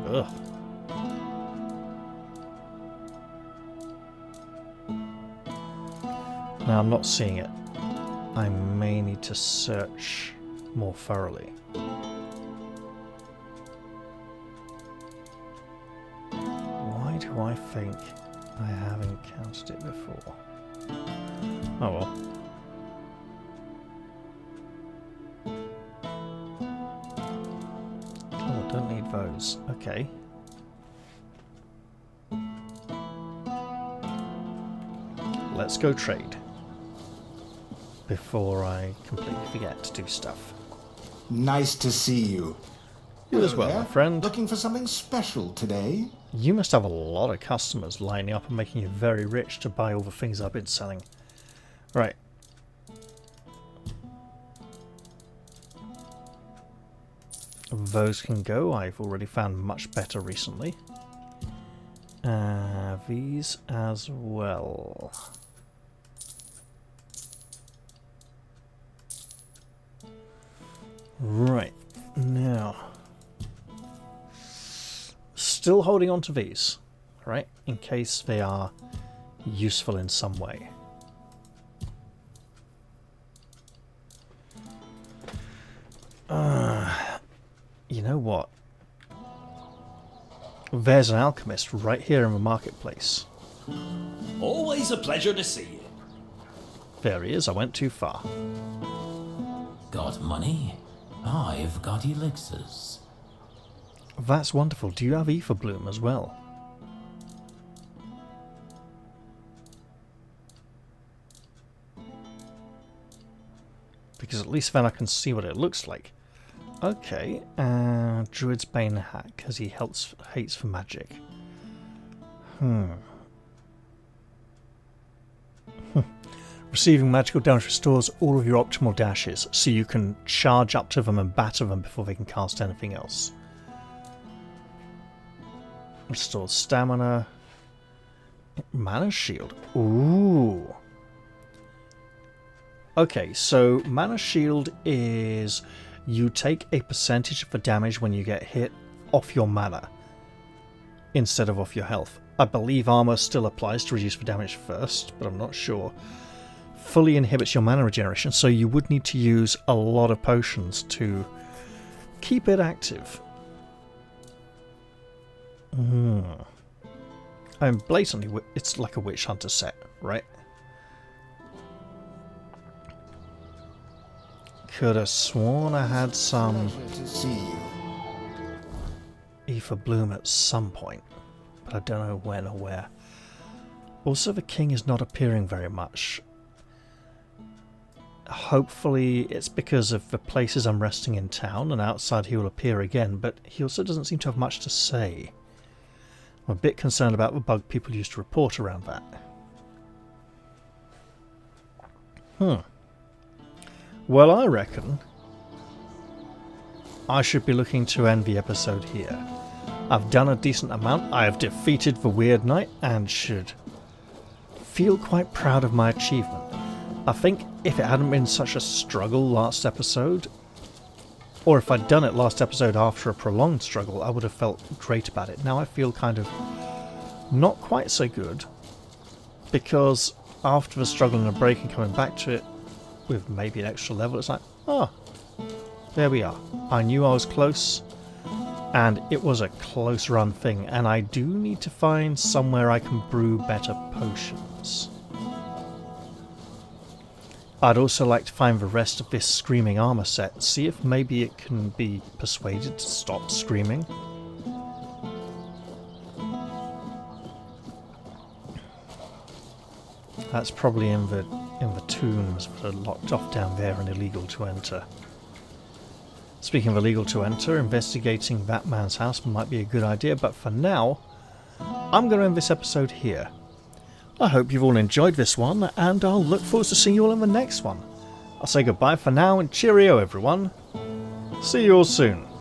Ugh. Now I'm not seeing it. I may need to search more thoroughly. Why do I think I have encountered it before? Oh well. Oh, don't need those. Okay. Let's go trade. Before I completely forget to do stuff. Nice to see you. You as well, there. my friend. Looking for something special today? You must have a lot of customers lining up and making you very rich to buy all the things I've been selling. Right. Those can go. I've already found much better recently. These as well. Right. Now. Still holding on to these, right? In case they are useful in some way. You know what? There's an alchemist right here in the marketplace. Always a pleasure to see you. There he is. I went too far. Got money? I've got elixirs. That's wonderful. Do you have ether bloom as well? Because at least then I can see what it looks like. Okay, Druid's Bane hat, because he hates for magic. Receiving magical damage restores all of your optimal dashes, so you can charge up to them and batter them before they can cast anything else. Restores stamina. Mana shield. Ooh. Okay, so mana shield is you take a percentage of the damage when you get hit off your mana instead of off your health. I believe armor still applies to reduce the damage first, but I'm not sure. Fully inhibits your mana regeneration, so you would need to use a lot of potions to keep it active. I'm blatantly, it's like a witch hunter set, right? Could have sworn I had some Aether Bloom at some point, but I don't know when or where. Also, the king is not appearing very much. Hopefully it's because of the places I'm resting in town, and outside he will appear again, but he also doesn't seem to have much to say. I'm a bit concerned about the bug people used to report around that. Well, I reckon I should be looking to end the episode here. I've done a decent amount. I have defeated the Wyrd Knight and should feel quite proud of my achievement. I think if it hadn't been such a struggle last episode, or if I'd done it last episode after a prolonged struggle, I would have felt great about it. Now I feel kind of not quite so good, because after the struggle and a break and coming back to it with maybe an extra level, it's like, oh, there we are. I knew I was close, and it was a close run thing, and I do need to find somewhere I can brew better potions. I'd also like to find the rest of this screaming armor set, see if maybe it can be persuaded to stop screaming. That's probably in the tombs that are locked off down there and illegal to enter. Speaking of illegal to enter, investigating that man's house might be a good idea, but for now, I'm going to end this episode here. I hope you've all enjoyed this one, and I'll look forward to seeing you all in the next one. I'll say goodbye for now, and cheerio everyone. See you all soon.